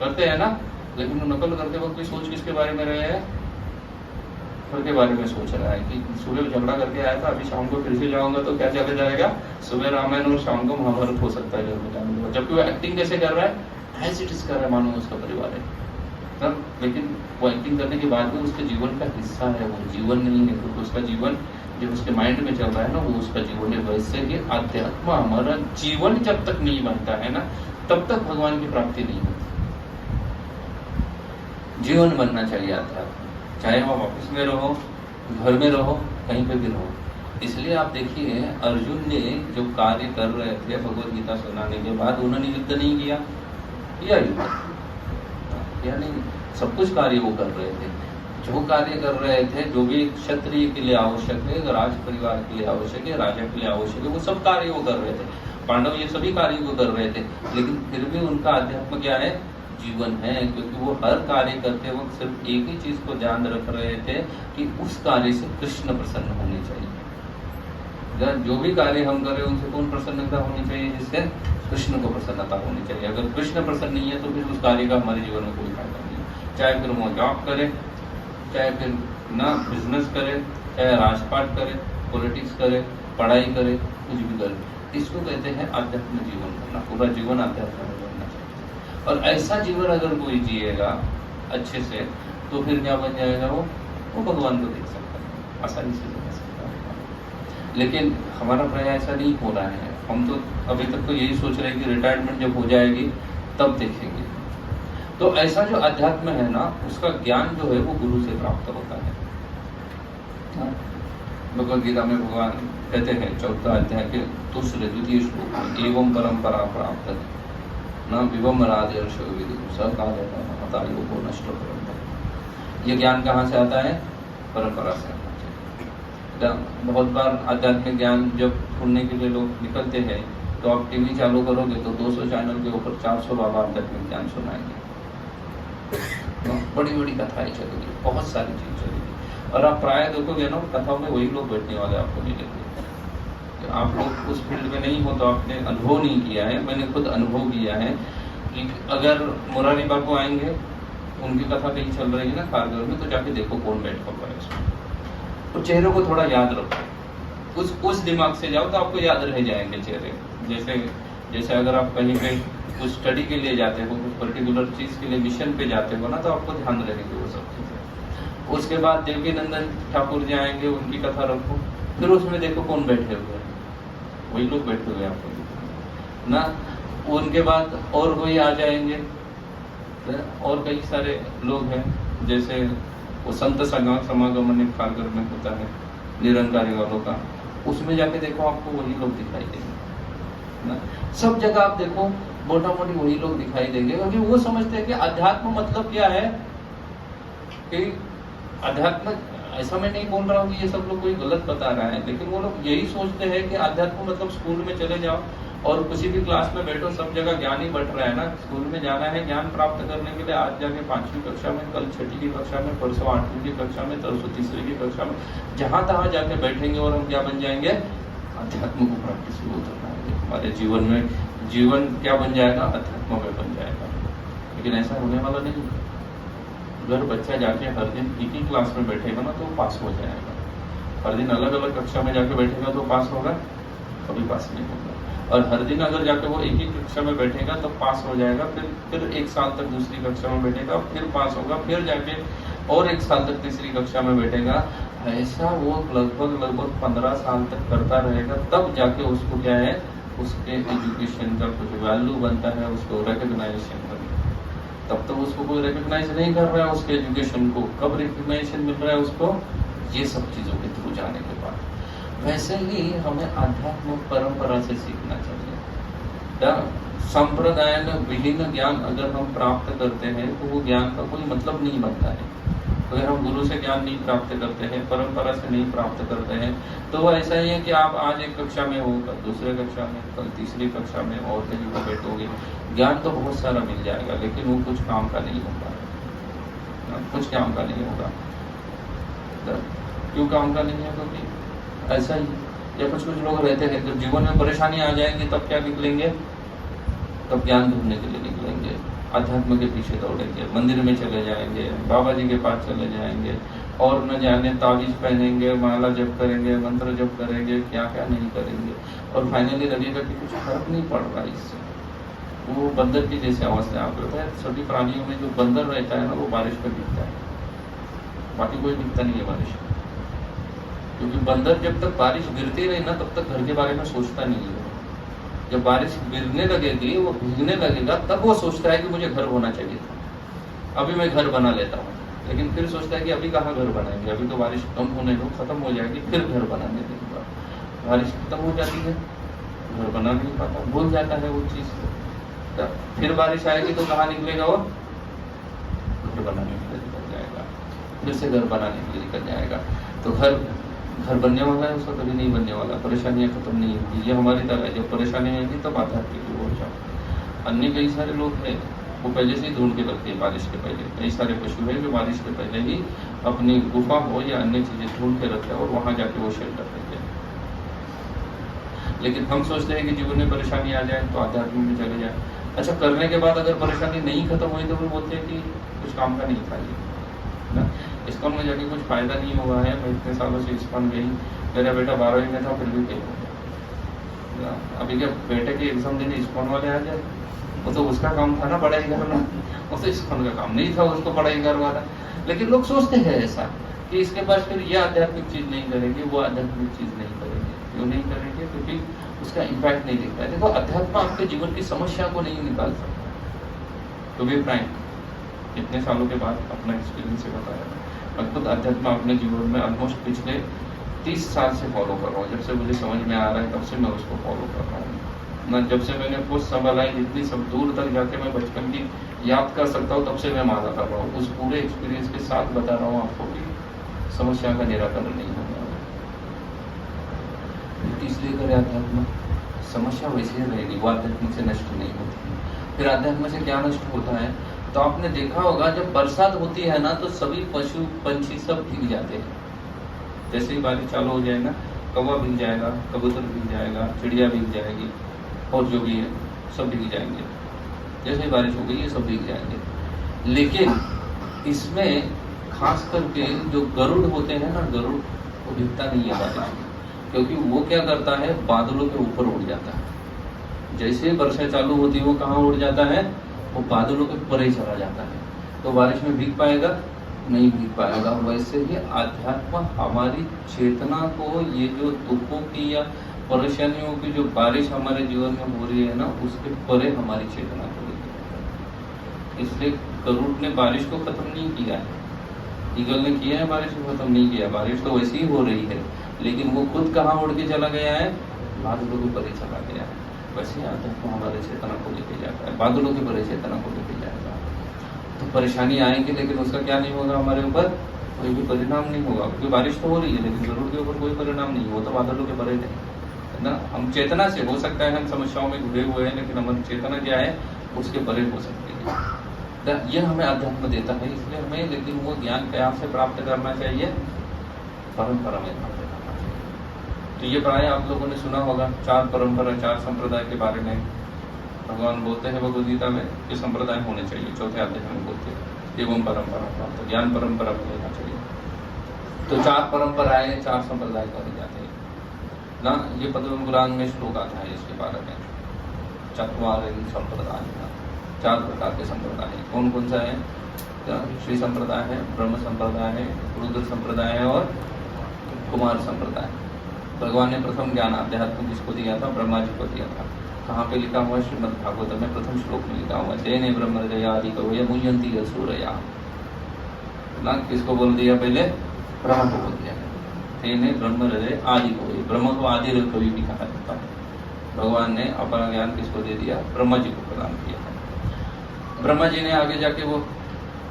करते हैं ना। लेकिन वो नकल करते वक्त कोई सोच किसके बारे में रहे हैं, घर के बारे में सोच रहा है कि सुबह झगड़ा करके आया था, अभी शाम को फिर से जाऊंगा तो क्या चला जाएगा, सुबह रामायण और शाम को महाभारत हो सकता है। जबकि वो एक्टिंग कैसे कर रहा है, एज इट इज कर रहा है मानो उसका परिवार है तब। लेकिन वो एक्टिंग करने के बाद भी उसके जीवन का हिस्सा है, वो जीवन नहीं है, क्योंकि उसका जीवन जो उसके माइंड में चल रहा है ना वो उसका जीवन है। वैसे ही अध्यात्म हमारा जीवन जब तक नहीं बनता है ना तब तक भगवान की प्राप्ति नहीं होती। जीवन बनना चाहिए अध्यात्म, चाहे आप ऑफिस में रहो, घर में रहो, कहीं पे भी रहो। इसलिए आप देखिए अर्जुन ने जो कार्य कर रहे थे भगवत गीता सुनाने के बाद, उन्होंने युद्ध नहीं किया, युद्ध या नहीं, सब कुछ कार्य वो कर रहे थे। जो कार्य कर रहे थे, जो भी क्षत्रिय के लिए आवश्यक है, राज परिवार के लिए आवश्यक है, राजा के लिए आवश्यक है, वो सब कार्य वो कर रहे थे। पांडव ये सभी कार्य को कर रहे थे, लेकिन फिर भी उनका अध्यात्म क्या है, जीवन है। क्योंकि वो हर कार्य करते वक्त सिर्फ एक ही चीज को ध्यान रख रहे थे कि उस कार्य से कृष्ण प्रसन्न होने चाहिए। जो भी कार्य हम कर रहे हैं उनसे कौन प्रसन्नता होनी चाहिए, जिससे कृष्ण को प्रसन्नता होनी चाहिए। अगर कृष्ण प्रसन्न नहीं है तो फिर उस कार्य का हमारे जीवन में कोई फायदा नहीं है। चाहे फिर वो जॉब करे, चाहे फिर ना बिजनेस करे, चाहे राजपाट करे, पॉलिटिक्स करे, पढ़ाई करे, कुछ भी करे, इसको कहते हैं आध्यात्म जीवन करना। पूरा जीवन आध्यात्म में बनना चाहिए। और ऐसा जीवन अगर कोई जिएगा अच्छे से तो फिर क्या बन जाएगा, वो भगवान को देख सकता है, आसानी से देख सकता है। लेकिन हमारा प्रयास ऐसा नहीं हो रहा है। हम तो अभी तक तो यही सोच रहे हैं कि रिटायरमेंट जब हो जाएगी तब देखेंगे। तो ऐसा जो अध्यात्म है ना, उसका ज्ञान जो है वो गुरु से प्राप्त होता है। भगवद गीता में भगवान कहते हैं 14 अध्याय के दूसरे द्वितीय श्लोक में, एवं परंपरा प्राप्त न विवम राजेश सहकाल को नष्ट परंपरा। ये ज्ञान कहाँ से आता है, परंपरा से। बहुत बार आध्यात्मिक ज्ञान जब सुनने के लिए लोग निकलते हैं तो आप टीवी चालू करोगे तो 200 चैनल के ऊपर 400 बाबा आध्यात्मिक ज्ञान सुनाएंगे। बड़ी बड़ी कथाएं चलेगी, बहुत सारी चीज चलेगी। और आप प्राय देखोगे ना कथाओं में वही लोग बैठने वाले आपको मिलेंगे। आप लोग उस फील्ड में नहीं हो तो आपने अनुभव नहीं किया है। मैंने खुद अनुभव किया है कि अगर मुरारी बाबू आएंगे, उनकी कथा कहीं चल रही है ना कारगर में, तो जाके देखो कौन बैठा हुआ है उसमें। तो चेहरों को थोड़ा याद रखो, उस दिमाग से जाओ तो आपको याद रह जाएंगे चेहरे। जैसे अगर आप कहीं पे कुछ स्टडी के लिए जाते हो, कुछ पर्टिकुलर चीज के लिए मिशन पे जाते हो ना, तो आपको ध्यान रहेंगे वो सब चीजें। उसके बाद देवकी नंदन ठाकुर जी आएंगे, उनकी कथा रखो, फिर उसमें देखो कौन बैठे हुए हैं, वही लोग बैठे हुए आपको ना। उनके बाद और कोई आ जाएंगे, और कई सारे लोग हैं, जैसे वो संत समागम खाकर में होता है निरंकारी वालों का, उसमें जाके देखो आपको वही लोग दिखाई देंगे ना। सब जगह आप देखो मोटा मोटी वही लोग दिखाई देंगे, क्योंकि वो समझते हैं कि अध्यात्म मतलब क्या है। कि अध्यात्म, ऐसा मैं नहीं बोल रहा हूँ कि ये सब लोग कोई गलत बता रहा है, लेकिन वो लोग यही सोचते हैं कि अध्यात्म मतलब स्कूल में चले जाओ और किसी भी क्लास में बैठो, सब जगह ज्ञान ही बट रहा है ना। स्कूल में जाना है ज्ञान प्राप्त करने के लिए, आज जाके 5वीं कक्षा में, कल 6ठी की कक्षा में, परसों 8वीं की कक्षा में, तरसों 3री की कक्षा में, जहां तहां जाके बैठेंगे और हम क्या बन जाएंगे, अध्यात्म को प्रैक्टिस उतरना है हमारे जीवन में। जीवन क्या बन जाएगा, अध्यात्म में बन जाएगा। लेकिन ऐसा होने वाला नहीं। अगर बच्चा जाके हर दिन एक ही क्लास में बैठेगा ना तो पास हो जाएगा। हर दिन अलग अलग कक्षा में जाके बैठेगा तो पास होगा, कभी पास नहीं होगा। और हर दिन अगर जाके वो एक ही कक्षा में बैठेगा तो पास हो जाएगा, फिर 1 साल तक दूसरी कक्षा में बैठेगा, फिर पास होगा, फिर जाके और 1 साल तक तीसरी कक्षा में बैठेगा। ऐसा वो लगभग 15 साल तक करता रहेगा, तब जाके उसको क्या है, उसके एजुकेशन का कुछ वैल्यू बनता है, उसको रिकग्नाइजेशन बनता है। तब तो उसको कोई रिकग्नाइज नहीं कर रहा है उसके एजुकेशन को। कब रिकग्नाइजेशन मिल रहा है उसको? ये सब चीज़ों के थ्रू जाने के बाद। वैसे ही हमें आध्यात्मिक परंपरा से सीखना चाहिए। संप्रदाय में विभिन्न ज्ञान अगर हम प्राप्त करते हैं तो वो ज्ञान का कोई मतलब नहीं बनता है। अगर हम गुरु से ज्ञान नहीं प्राप्त करते हैं, परंपरा से नहीं प्राप्त करते हैं, तो वो ऐसा ही है कि आप आज एक कक्षा में हो, कल दूसरे कक्षा में, कल तीसरी कक्षा में और कहीं पर बैठोगे। ज्ञान तो बहुत सारा मिल जाएगा लेकिन वो कुछ काम का नहीं होगा, कुछ काम का नहीं होगा। क्यों काम का नहीं है? क्योंकि ऐसा ही या कुछ लोग रहते हैं जब जीवन में परेशानी आ जाएंगे तब क्या निकलेंगे? तब ज्ञान ढूंढने के लिए निकलेंगे, अध्यात्म के पीछे दौड़ेंगे, मंदिर में चले जाएंगे, बाबा जी के पास चले जाएंगे और न जाने तावीज पहनेंगे, माला जप करेंगे, मंत्र जप करेंगे, क्या क्या नहीं करेंगे और फाइनली लगेगा कि कुछ फर्क नहीं पड़ रहा इससे। वो बंदर की जैसे अवस्था आप होता है। सभी प्राणियों में जो बंदर रहता है ना वो बारिश में दिखता है, बाकी कोई दिखता नहीं है बारिश। क्योंकि बंदर जब तक बारिश गिरती रही ना तब तक घर के बारे में सोचता नहीं है। जब बारिश गिरने लगेगी, वो भीगने लगेगा, तब वो सोचता है कि मुझे घर होना चाहिए था, अभी मैं घर बना लेता हूँ। लेकिन फिर सोचता है कि अभी कहाँ घर बनाएंगे, अभी तो बारिश कम होने दो, खत्म हो जाएगी, फिर घर बनाने देंगे। बारिश खत्म हो जाती है, घर बना नहीं पाता, भूल जाता है वो चीज। फिर बारिश आएगी तो कहाँ निकलेगा वो? घर बनाने के लिए निकल जाएगा, फिर से घर बनाने के लिए निकल जाएगा। तो घर बनने वाला है, उसका कभी नहीं बनने वाला। परेशानियां खत्म नहीं होगी। ये हमारी तरह है, जब परेशानी आएगी तब आध्यात्मिक हो जाओ। अन्य कई सारे लोग हैं वो पहले से ही ढूंढ के रखते हैं बारिश के पहले। कई सारे पशु हैं जो बारिश के पहले ही अपनी गुफा हो या अन्य चीजें ढूंढ के रखते हैं और वहां जाके वो शेल्टर करते हैं। लेकिन हम सोचते हैं कि जीवन में परेशानी आ जाए तो आध्यात्मिक में चले जाए। अच्छा, करने के बाद अगर परेशानी नहीं खत्म हुई तो वो बोलते हैं कि कुछ काम का नहीं था ये ना, इस्कॉन में जाके कुछ फायदा नहीं हुआ है। मैं इतने सालों से इस्कॉन गई, मेरा बेटा 12वीं में था फिर भी फेल हो गया। अभी क्या बेटे के एग्जाम देने इस्कॉन वाले आ जाए? वो तो उसका काम था ना पढ़ाई करना, वो तो इस्कॉन का काम नहीं था उसको पढ़ाई करवाना। लेकिन लोग सोचते हैं ऐसा कि इसके पास फिर ये आध्यात्मिक चीज नहीं करेंगे, वो आध्यात्मिक चीज नहीं करेंगे। क्यों नहीं करेंगे? क्योंकि उसका इम्पैक्ट नहीं दिखता है। देखो, अध्यात्म आपके जीवन की समस्या को नहीं निकाल सकता। तो भी फ्रैंक इतने सालों के बाद अपना एक्सपीरियंस से बताया, मैं खुद अध्यात्म अपने जीवन में ऑलमोस्ट पिछले 30 साल से फॉलो कर रहा हूँ। जब से मुझे समझ में आ रहा है तब से मैं उसको फॉलो कर रहा हूँ ना। जब से मैंने कुछ संभाला है, जितनी सब दूर तक जाके मैं बचपन की याद कर सकता हूँ तब से मैं माला कर रहा हूँ। उस पूरे एक्सपीरियंस के साथ बता रहा हूँ आपको कि समस्या का निराकरण नहीं होगा। इसलिए करें अध्यात्म, समस्या वैसे ही रहेगी, वो आध्यात्म से नष्ट नहीं होती। फिर अध्यात्म से क्या नष्ट होता है? तो आपने देखा होगा जब बरसात होती है ना तो सभी पशु पंछी सब भीग जाते हैं। जैसे ही बारिश चालू हो जाए ना, कौवा भीग जाएगा, कबूतर भीग जाएगा, चिड़िया भीग जाएगी और जो भी है सब भीग जाएंगे। जैसे ही बारिश हो गई ये सब भीग जाएंगे। लेकिन इसमें खास करके जो गरुड़ होते हैं ना, गरुड़ वो भीगता नहीं है बारिश में, क्योंकि वो क्या करता है, बादलों के ऊपर उड़ जाता है। जैसे वर्षा चालू होती है वो कहाँ उड़ जाता है? वो बादलों के परे चला जाता है। तो बारिश में भीग पाएगा? नहीं भीग पाएगा। वैसे ही आध्यात्म हमारी चेतना को, ये जो दुखों की या परेशानियों की जो बारिश हमारे जीवन में हो रही है ना, उसके परे हमारी चेतना को लेकर। इसलिए गरुड़ ने बारिश को खत्म नहीं किया है, ईगल ने किया है, बारिश को खत्म नहीं किया। बारिश तो वैसे ही हो रही है, लेकिन वो खुद कहाँ उड़ के चला गया है? बादलों के परे चला गया है। वैसे आध्यात्म हमारे चेतना को लेके जाता है, बादलों के परे चेतना को लेके जाएगा। तो परेशानी आएगी लेकिन उसका क्या नहीं होगा, हमारे ऊपर कोई भी परिणाम नहीं होगा। क्योंकि बारिश तो हो रही है लेकिन गरुड़ के ऊपर कोई परिणाम नहीं, वो तो बादलों के परे नहीं है ना। हम चेतना से, हो सकता है हम समस्याओं में घुरे हुए हैं, लेकिन हमारी चेतना क्या है, उसके परे हो सकती है। यह हमें अध्यात्म देता है। इसलिए हमें, लेकिन वो ज्ञान क्या से प्राप्त करना चाहिए? परंपरा में प्राप्त करना चाहिए। तो ये प्राय आप लोगों ने सुना होगा 4 परंपरा 4 संप्रदाय के बारे में। भगवान बोलते हैं भगवद गीता में कि संप्रदाय होने चाहिए, 4थे अध्याय में बोलते हैं एवं परंपरा प्राप्त, ज्ञान परंपरा में लेना चाहिए। तो 4 परंपराएं 4 संप्रदाय कहे जाते हैं ना। ये पद्म पुराण में श्लोक आता है इसके बारे में। चत्वारि संप्रदाय, 4 प्रकार के संप्रदाय हैं। कौन कौन सा है? श्री संप्रदाय है, ब्रह्म संप्रदाय है, रुद्र संप्रदाय है और कुमार संप्रदाय। भगवान ने प्रथम ज्ञान अध्यात्म किसको दिया था? ब्रह्मा जी को दिया था। कहाँ पे लिखा हुआ है? श्रीमद् भागवत में प्रथम श्लोक में लिखा हुआ है, तेने ब्रह्म हृदय आदि कवि मुह्यंती सूरया। ना किसको बोल दिया? पहले ब्रह्म को बोल दिया। तेने ब्रह्म हृदय आदि कवि, ब्रह्म को आदि कवि भी कहा जाता है। भगवान ने अपना ज्ञान किसको दे दिया? ब्रह्मा जी को प्रदान किया है। ब्रह्मा जी ने आगे जाके वो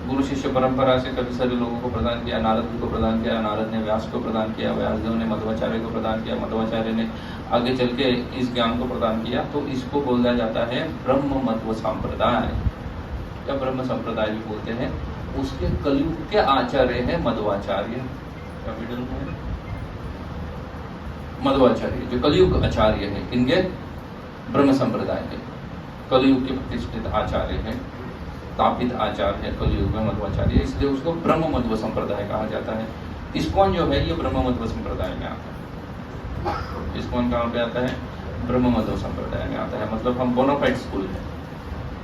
गुरु शिष्य परंपरा से कभी सारे लोगों को प्रदान किया। नारद जी को प्रदान किया, नारद ने व्यास को प्रदान किया, व्यासदेव ने मध्वाचार्य को प्रदान किया, मध्वाचार्य ने आगे चल के इस ज्ञान को प्रदान किया। तो इसको बोला जाता है ब्रह्म मध्व संप्रदाय या ब्रह्म संप्रदाय भी बोलते हैं। उसके कलयुग के आचार्य है मध्वाचार्य, मध्वाचार्य जो कलयुग आचार्य है। इनके ब्रह्म संप्रदाय के कलयुग के प्रतिष्ठित आचार्य है, स्थापित आचार्य है कलयुग में मध्वाचार्य, इसलिए उसको ब्रह्म मध्व संप्रदाय कहा जाता है। इस्कॉन जो है ये ब्रह्म मध्व संप्रदाय में आता है। इस्कॉन कहाँ पे आता है? ब्रह्म मध्व संप्रदाय में आता है। मतलब हम बोनाफाइड स्कूल है,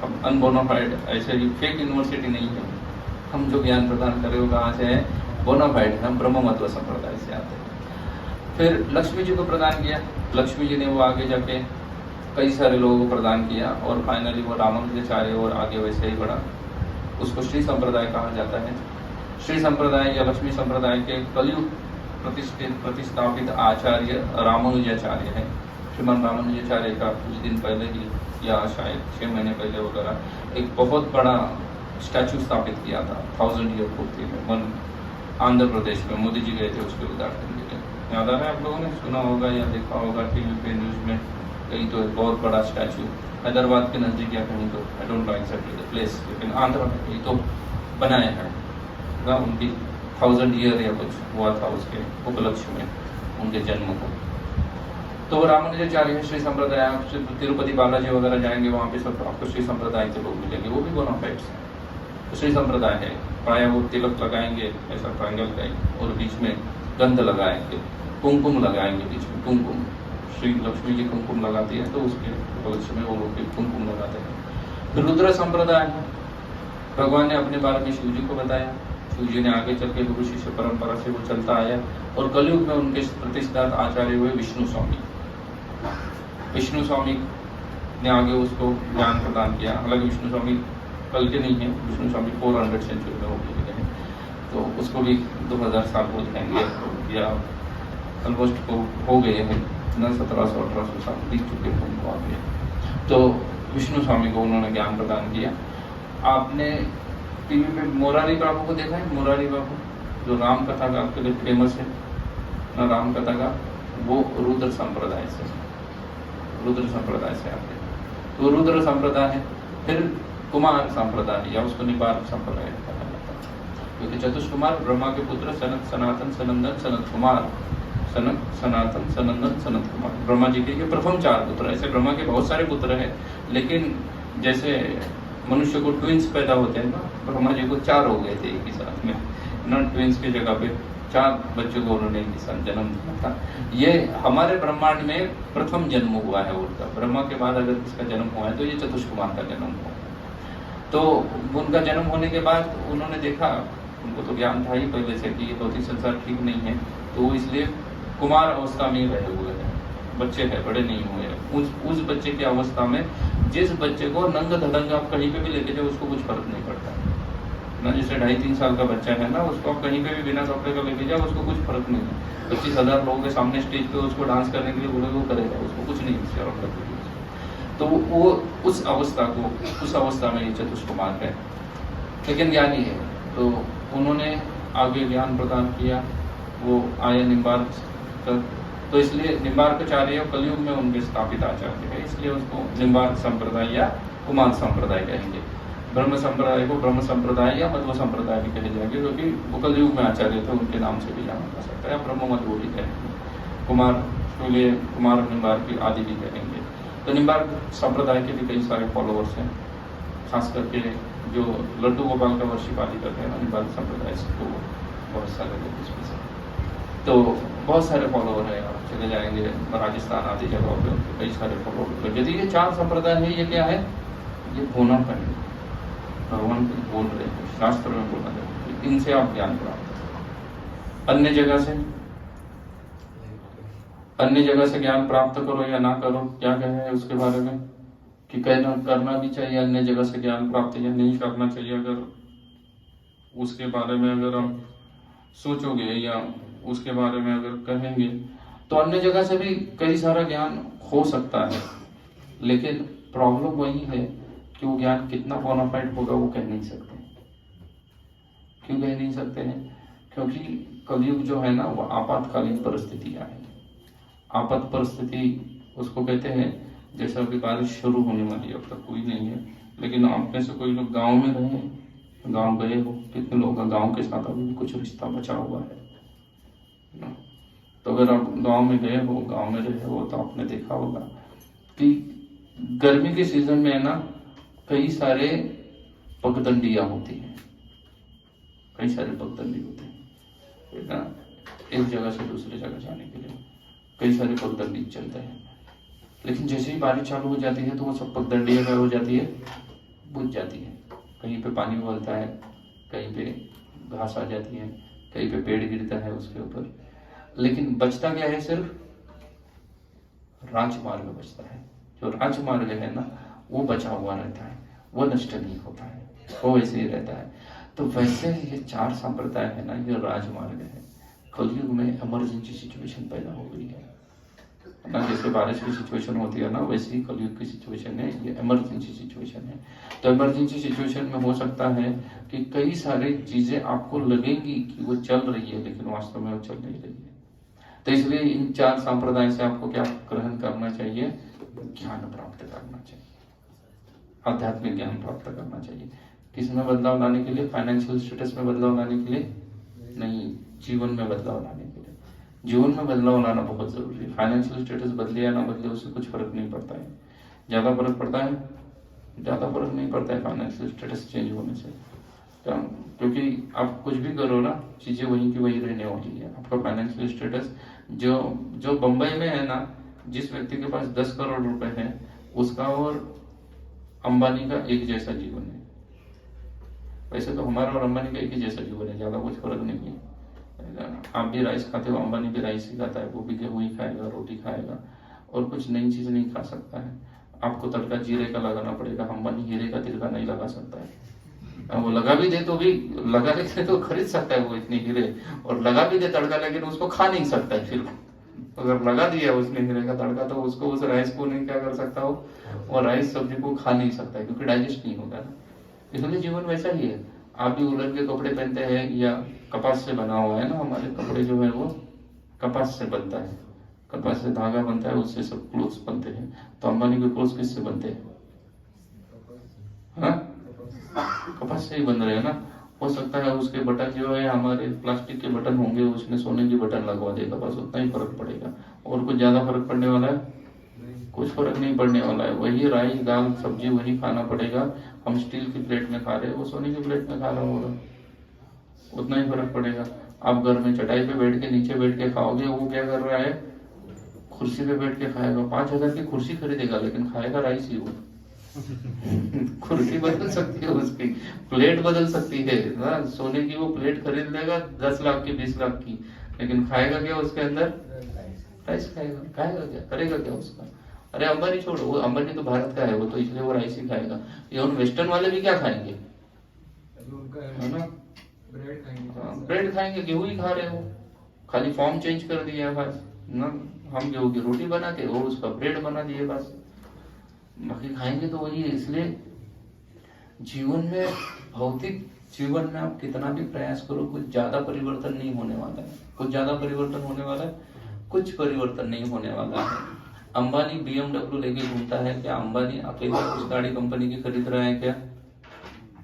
हम अनबोनाफाइड ऐसे ही फेक यूनिवर्सिटी नहीं है। हम जो ज्ञान प्रदान कर रहे हो कहाँ से है? बोनाफाइड है, हम ब्रह्म मध्व संप्रदाय से आते हैं। फिर लक्ष्मी जी को प्रदान किया, लक्ष्मी जी ने वो आगे जाके कई सारे लोगों को प्रदान किया और फाइनली वो रामानुजाचार्य और आगे वैसे ही बढ़ा। उसको श्री संप्रदाय कहा जाता है। श्री संप्रदाय या लक्ष्मी संप्रदाय के कलयुग प्रतिष्ठापित आचार्य रामानुजाचार्य है। श्रीमान रामानुजाचार्य का कुछ दिन पहले ही या शायद 6 महीने पहले वगैरह एक बहुत बड़ा स्टैचू स्थापित किया था 1000 ईयर पूर्ति में आंध्र प्रदेश में। मोदी जी गए थे उसके उद्घाटन के लिए। याद आ रहा है आप लोगों ने? सुना होगा या देखा होगा टीवी पे, न्यूज में। कहीं तो एक बहुत बड़ा स्टैचू हैदराबाद के नजदीक या कहीं तो, I don't know exactly the place, लेकिन आंध्र में कहीं तो बनाया है ना। उनकी 1000 ईयर या कुछ हुआ था उसके उपलक्ष्य में, उनके जन्म को। तो रामानुजाचार्य श्री संप्रदाय, आप तिरुपति बालाजी वगैरह जाएंगे वहाँ पे सब आपको श्री संप्रदाय के लोग मिलेंगे, वो भी बोनाफाइड्स हैं। श्री संप्रदाय है। प्राय वो तिलक लगाएंगे ऐसा ट्रायंगल का और बीच में गंध लगाएंगे, कुमकुम लगाएंगे बीच में कुमकुम। श्री लक्ष्मी जी कुमकुम लगाती है तो उसके उपलक्ष्य में वो लोग भी कुमकुम लगाते हैं। फिर रुद्र संप्रदाय है। भगवान ने अपने बारे में शिव जी को बताया, शिव जी ने आगे चल के गुरु शिष्य परंपरा से वो चलता आया और कलयुग में उनके प्रतिष्ठित आचार्य हुए विष्णु स्वामी। विष्णु स्वामी ने आगे उसको ज्ञान प्रदान किया। हालांकि विष्णु स्वामी कल के नहीं है, विष्णु स्वामी 400 सेंचुरी में हो गए हैं, तो उसको भी 2000 साल हो जाएंगे या ऑलमोस्ट हो गए हैं ना, 1700-1800 साल बीत चुके हैं उनको आगे। तो विष्णु स्वामी को उन्होंने ज्ञान प्रदान किया। आपने टीवी पे मोरारी बाबू को देखा है? मोरारी बाबू जो राम कथा का आपके लिए फेमस है ना, राम कथा का, वो रुद्र संप्रदाय से आते हैं। तो रुद्र संप्रदाय है। फिर कुमार संप्रदाय या उसको निबार संप्रदाय कहा जाता है, क्योंकि चतुष्कुमार ब्रह्मा के पुत्र सनत सनातन सनंदन सनत कुमार, सनत सनातन सनंदन सनत कुमार ब्रह्मा जी के प्रथम 4 पुत्र। ऐसे ब्रह्मा के बहुत सारे पुत्र हैं, लेकिन जैसे मनुष्य को ट्विंस पैदा होते हैं ना, ब्रह्मा जी को 4 हो गए थे एक ही साथ में ना। ट्विंस की जगह पे 4 बच्चों को उन्होंने एक ही साथ जन्म दिया था। ये हमारे ब्रह्मांड में प्रथम जन्म हुआ है उनका। ब्रह्मा के बाद अगर किसका जन्म हुआ है तो ये चतुष्कुमार का जन्म हुआ है। तो उनका जन्म होने के बाद उन्होंने देखा, उनको तो ज्ञान था ही पहले से कि ये भौतिक संसार ठीक नहीं है, तो इसलिए कुमार अवस्था में रहे हुए हैं, बच्चे हैं, बड़े नहीं हुए। उस बच्चे की अवस्था में जिस बच्चे को नंग धड़ंग आप कहीं पे भी लेके जाओ उसको कुछ फर्क नहीं पड़ता ना। जैसे 2.5-3 साल का बच्चा है ना, उसको आप कहीं पे भी बिना कपड़े का लेके जाओ उसको कुछ फर्क नहीं है। 25,000 लोगों के सामने स्टेज पे उसको डांस करने के लिए बोले वो करेगा, उसको कुछ नहीं है। तो वो उस अवस्था में ये चतुष्कुमार है, लेकिन ज्ञानी है। तो उन्होंने आगे ज्ञान प्रदान किया। वो आए निम्बार्क तक, तो इसलिए निम्बार्काचार्य कलयुग में उनके स्थापित आचार्य है, इसलिए उसको निम्बार्क संप्रदाय या कुमार संप्रदाय कहेंगे। ब्रह्म संप्रदाय को ब्रह्म संप्रदाय या मध्व संप्रदाय भी कहे जाएंगे, क्योंकि वो कलयुग में आचार्य थे, उनके नाम से भी जाना जा सकता है। ब्रह्म मध्व भी कहेंगे, कुमार के लिए कुमार निम्बार्क आदि भी कहेंगे। तो निम्बार्क संप्रदाय के भी कई सारे फॉलोअर्स हैं, खास करके जो लड्डू गोपाल का वर्षिपाली करते हैं ना निम्बार्क संप्रदाय से, तो बहुत सारे लोग इसमें से, तो बहुत सारे फॉलोअर हैं। आप चले जाएंगे राजस्थान आदि जगहों पे कई सारे फॉलोअर। यदि ये 4 संप्रदाय है, ये क्या है? ये होना पड़े भगवान कुछ बोल रहे हैं, शास्त्र में बोला जाता है, इनसे आप ज्ञान प्राप्त। अन्य जगह से अन्य जगह से ज्ञान प्राप्त करो या ना करो, क्या कहे है उसके बारे में, कि कहना करना भी चाहिए अन्य जगह से ज्ञान प्राप्त या नहीं करना चाहिए। अगर उसके बारे में अगर आप सोचोगे या उसके बारे में अगर कहेंगे तो अन्य जगह से भी कई सारा ज्ञान हो सकता है, लेकिन प्रॉब्लम वही है कि वो ज्ञान कितना बोनाफाइड होगा वो कह नहीं सकते। क्यों कह नहीं सकते हैं? क्योंकि कलयुग जो है ना वो आपातकालीन परिस्थितियां है। आपात परिस्थिति उसको कहते हैं, जैसे अभी बारिश शुरू होने वाली है, अब तक कोई नहीं है, लेकिन आप में से कोई लोग गांव में रहे, गांव गए हो, कितने लोग का गांव के साथ अभी भी कुछ रिश्ता बचा हुआ है ना? तो अगर आप गांव में गए हो, गांव में रहे हो, तो आपने देखा होगा कि गर्मी के सीजन में है ना कई सारे पगडंडियां होती हैं, कई सारे पगडंडी होते हैं ना, एक जगह से दूसरी जगह जाने के लिए कई सारे पगडंडी चलते हैं। लेकिन जैसे ही बारिश चालू हो जाती है तो वो सब पगडंडियां क्या हो जाती है, बुझ जाती है। कहीं पे पानी उबलता है, कहीं पे घास आ जाती है, कहीं पे पेड़ गिरता है उसके ऊपर, लेकिन बचता क्या है, सिर्फ राजमार्ग बचता है। जो राजमार्ग है ना वो बचा हुआ रहता है, वो नष्ट नहीं होता है, वो वैसे ही रहता है। तो वैसे ये 4 संप्रदाय है ना, ये राजमार्ग है। कलयुग में इमरजेंसी सिचुएशन पैदा हो गई है ना, जैसे बारिश की सिचुएशन होती है ना, वैसे ही कलयुग की सिचुएशन है, ये इमरजेंसी सिचुएशन है। तो इमरजेंसी सिचुएशन में हो सकता है कि कई सारी चीजें आपको लगेंगी कि वो चल रही है, लेकिन वास्तव में वो चल नहीं रही है। तो इसलिए इन 4 संप्रदाय से आपको क्या ग्रहण करना चाहिए, ज्ञान प्राप्त करना चाहिए, आध्यात्मिक ज्ञान प्राप्त करना चाहिए। किसमें बदलाव लाने के लिए, फाइनेंशियल स्टेटस में बदलाव लाने के लिए नहीं, जीवन में बदलाव लाने के लिए। जीवन में बदलाव लाना बहुत जरूरी है। फाइनेंशियल स्टेटस बदले या ना बदले उससे कुछ फर्क नहीं पड़ता है। ज्यादा फर्क पड़ता है, ज्यादा फर्क नहीं पड़ता है फाइनेंशियल स्टेटस चेंज होने से, क्योंकि आप कुछ भी करो ना, चीजें वहीं की वहीं रहने वाली है। आपका फाइनेंशियल स्टेटस जो बंबई में है ना, जिस व्यक्ति के पास 10 करोड़ रुपए है, उसका और अंबानी का एक जैसा जीवन है। वैसे तो हमारा और अंबानी का एक ही जैसा जीवन है, ज्यादा कुछ फर्क नहीं है। आप भी राइस खाते हो, अंबानी भी राइस ही खाता है, वो भी गेहूं ही खाएगा, रोटी खाएगा, और कुछ नई चीज नहीं खा सकता है। आपको तड़का जीरे का लगाना पड़ेगा, अंबानी हीरे का तिलका नहीं लगा सकता है। वो लगा भी दे तो भी, लगा दे तो खरीद सकता है वो इतनी हीरे, और लगा भी दे तड़का, लेकिन उसको खा नहीं सकता है। फिर अगर लगा दिया उसने हीरे का तड़का तो उसको, उस राइस को नहीं क्या कर सकता हो, और राइस सब्जी को खा नहीं सकता है, क्योंकि डाइजेस्ट नहीं होता है। इसलिए जीवन वैसा ही है। आप भी उलन के कपड़े पहनते हैं या कपास से बना हुआ है ना, हमारे कपड़े जो है वो कपास से बनता है, कपास से धागा बनता है, उससे सब क्लोथ्स बनते हैं। तो अंबानी के क्लोथ्स किससे बनते हैं, हाँ? कपास से ही बन रहे हैं ना। हो सकता है उसके बटन जो है हमारे प्लास्टिक के बटन होंगे, उसमें सोने की बटन लगवा देगा, बस उतना ही फर्क पड़ेगा। और कुछ ज्यादा फर्क पड़ने वाला है, कुछ फर्क नहीं पड़ने वाला है। वही राइस दाल सब्जी वही खाना पड़ेगा। हम स्टील की प्लेट में खा रहे हैं, वो सोने की प्लेट में खा रहा होगा, उतना ही फर्क पड़ेगा। आप घर में चटाई पे बैठ के, नीचे बैठ के खाओगे, वो क्या कर रहा है, कुर्सी पे बैठ के खाएगा। 5,000 की कुर्सी खरीदेगा, लेकिन खाएगा राइस ही वो। कुर्सी बदल सकती है, उसकी प्लेट बदल सकती है ना, सोने की वो प्लेट खरीद लेगा 10 लाख की, 20 लाख की, लेकिन खाएगा क्या उसके अंदर, राइस खाएगा। खाएगा क्या, करेगा क्या उसका। अरे अंबानी छोड़ो, वो अंबानी तो भारत का है, वो तो इसलिए वो राइस ही खाएगा। ये उन वेस्टर्न वाले भी क्या खाएंगे, है ना, ब्रेड खाएंगे, गेहूं ही खा रहे हो, खाली फॉर्म चेंज कर दिया बस ना। हम गेहूं की रोटी बना के वो उसका ब्रेड बना दिए बस, बाकी खाएंगे तो वही है। इसलिए जीवन में, भौतिक जीवन में आप कितना भी प्रयास करो, कुछ ज्यादा परिवर्तन नहीं होने वाला है। कुछ ज्यादा परिवर्तन होने वाला है, कुछ परिवर्तन नहीं होने वाला है। अंबानी BMW लेके घूमता है क्या, अंबानी अकेला उस गाड़ी कंपनी की खरीद रहा है क्या,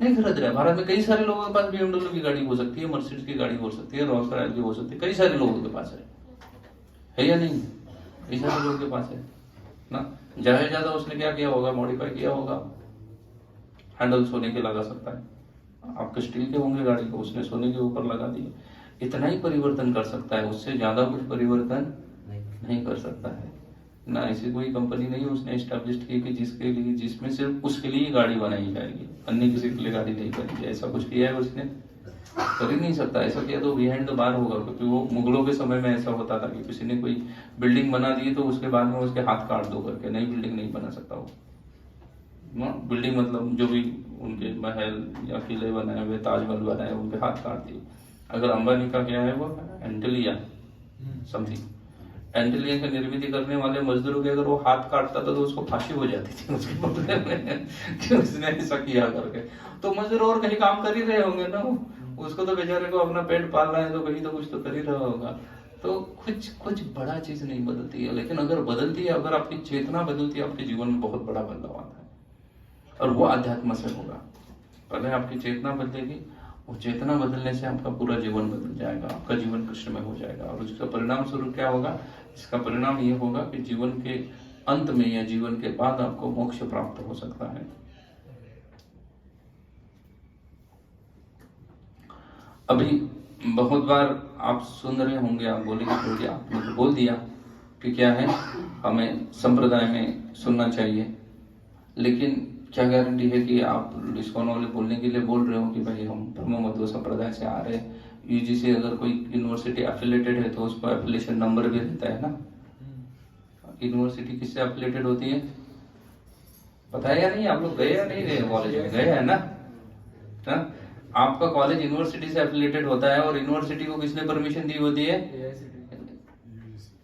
नहीं खरीद रहा है। भारत में कई सारे लोगों के पास BMW की गाड़ी हो सकती है, मर्सिडीज की गाड़ी हो सकती है, रोल्स रॉयस की हो सकती है, कई सारे लोगों के पास है या नहीं, कई सारे लोगों के पास है ना। ज्यादा ज्यादा उसने क्या किया होगा, मॉडिफाई किया होगा, हैंडल सोने के लगा सकता है, आपके स्टील के होंगे गाड़ी को, उसने सोने के ऊपर लगा दिए। इतना ही परिवर्तन कर सकता है, उससे ज्यादा कुछ परिवर्तन नहीं कर सकता है ना। ऐसी कोई कंपनी नहीं उसने एस्टेब्लिश की कि जिसके लिए, जिसमें सिर्फ उसके लिए गाड़ी बनाई जाएगी, अन्य किसी के लिए गाड़ी नहीं बनेगी, ऐसा कुछ किया है उसने, कर ही नहीं सकता। ऐसा किया तो बिहाइंड द बार होगा, क्योंकि वो मुगलों के समय में ऐसा होता था कि किसी ने कोई बिल्डिंग बना दी तो उसके बाद में उसके हाथ काट दो करके, नई बिल्डिंग नहीं बना सकता वो। बिल्डिंग मतलब जो भी उनके महल या किले बनाए हुए, ताजमहल बनाए, उनके हाथ काट दिए। अगर अंबानी का क्या है, वो एंटिलिया समथिंग, एंटिलिया की निर्मित करने वाले मजदूरों के अगर वो हाथ काटता था तो उसको फांसी हो जाती थी उसके बदले में कि उसने ऐसा किया करके। तो मजदूर और कहीं काम कर ही रहे होंगे ना, उसको तो बेचारे को अपना पेट पालना है, तो कहीं तो कुछ तो कर ही रहा होगा। तो कुछ बड़ा चीज नहीं बदलती है, लेकिन अगर बदलती है, अगर आपकी चेतना बदलती है, आपके जीवन में बहुत बड़ा बदलाव आता है। और वो अध्यात्म से होगा। पहले आपकी चेतना बदलेगी, वो चेतना बदलने से आपका पूरा जीवन बदल जाएगा, आपका जीवन कृष्ण में हो जाएगा। और उसका परिणाम स्वरूप क्या होगा? इसका परिणाम ये होगा कि जीवन के अंत में या जीवन के बाद आपको मोक्ष प्राप्त हो सकता है। अभी बहुत बार आप सुन रहे होंगे, आप बोलेंगे आपने तो बोल दिया कि क्या है, हमें संप्रदाय में सुनना चाहिए, लेकिन क्या गारंटी है कि आप इस्कॉन वाले बोलने के लिए बोल रहे हो कि भाई हम ब्रह्म मध्व संप्रदाय से आ रहे हैं। यूजीसी अगर कोई यूनिवर्सिटी एफिलेटेड है तो उसको एफिलेशन नंबर भी रहता है ना। यूनिवर्सिटी किससे एफिलेटेड होती है पता है या नहीं? आप लोग गए या नहीं गए? कॉलेज में गए हैं ना? आपका कॉलेज यूनिवर्सिटी से एफिलेटेड होता है, और यूनिवर्सिटी को किसने परमिशन दी होती है?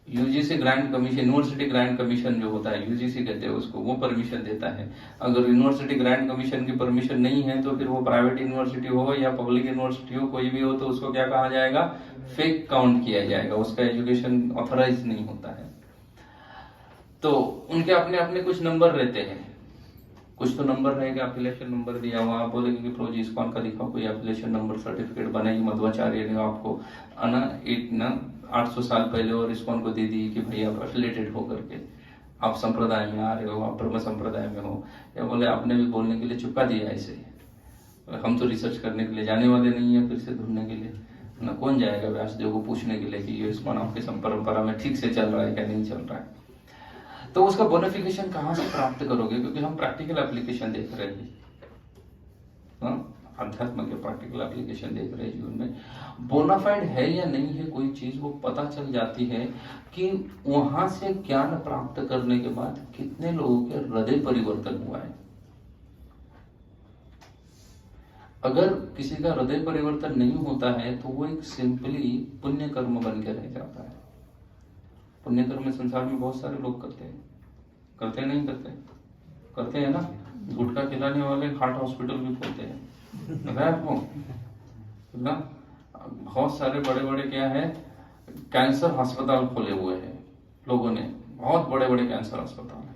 UGC grant commission, university grant commission जो होता है, यूजीसी कहते हैं उसको, वो परमिशन देता है। अगर यूनिवर्सिटी ग्रांट कमीशन की परमिशन नहीं है तो फिर वो प्राइवेट यूनिवर्सिटी हो या पब्लिक यूनिवर्सिटी हो, कोई भी हो, तो उसको क्या कहा जाएगा? फेक काउंट किया जाएगा, उसका एजुकेशन ऑथराइज नहीं होता है। तो उनके अपने अपने कुछ नंबर रहते हैं, कुछ तो नंबर रहेगा, एफिलिएशन नंबर दिया हुआ। आप बोलेंगे कि प्रो जी इस्कॉन का लिखा कोई एफिलिएशन नंबर सर्टिफिकेट बनाई मध्वाचार्य ने आपको ना 800 साल पहले, और इस्कॉन को दे दी कि भाई आप एफिलेटेड हो करके आप संप्रदाय में आ रहे हो, आप ब्रह्म संप्रदाय में हो। या बोले आपने भी बोलने के लिए चुपका दिया ऐसे, हम तो रिसर्च करने के लिए जाने वाले नहीं है, फिर से ढूंढने के लिए ना कौन जाएगा व्यासदेव को पूछने के लिए कि ये इस्कॉन आपके परंपरा में ठीक से चल रहा है क्या नहीं चल रहा है। तो उसका बोनिफिकेशन कहां से प्राप्त करोगे? क्योंकि हम प्रैक्टिकल एप्लीकेशन देख रहे हैं, अध्यात्म के प्रैक्टिकल एप्लीकेशन देख रहे हैं जीवन में। बोनाफाइड है या नहीं है कोई चीज, वो पता चल जाती है कि वहां से ज्ञान प्राप्त करने के बाद कितने लोगों के हृदय परिवर्तन हुआ है। अगर किसी का हृदय परिवर्तन नहीं होता है तो वो एक सिंपली पुण्य कर्म बन के रह जाता है। पुण्य कर्म संसार में बहुत सारे लोग करते हैं, करते नहीं करते? करते हैं ना। गुटखा खिलाने वाले हार्ट हॉस्पिटल भी खोलते हैं, पता है आपको ना? बहुत सारे बड़े बड़े क्या है, कैंसर अस्पताल खोले हुए हैं लोगों ने, बहुत बड़े बड़े कैंसर अस्पताल है।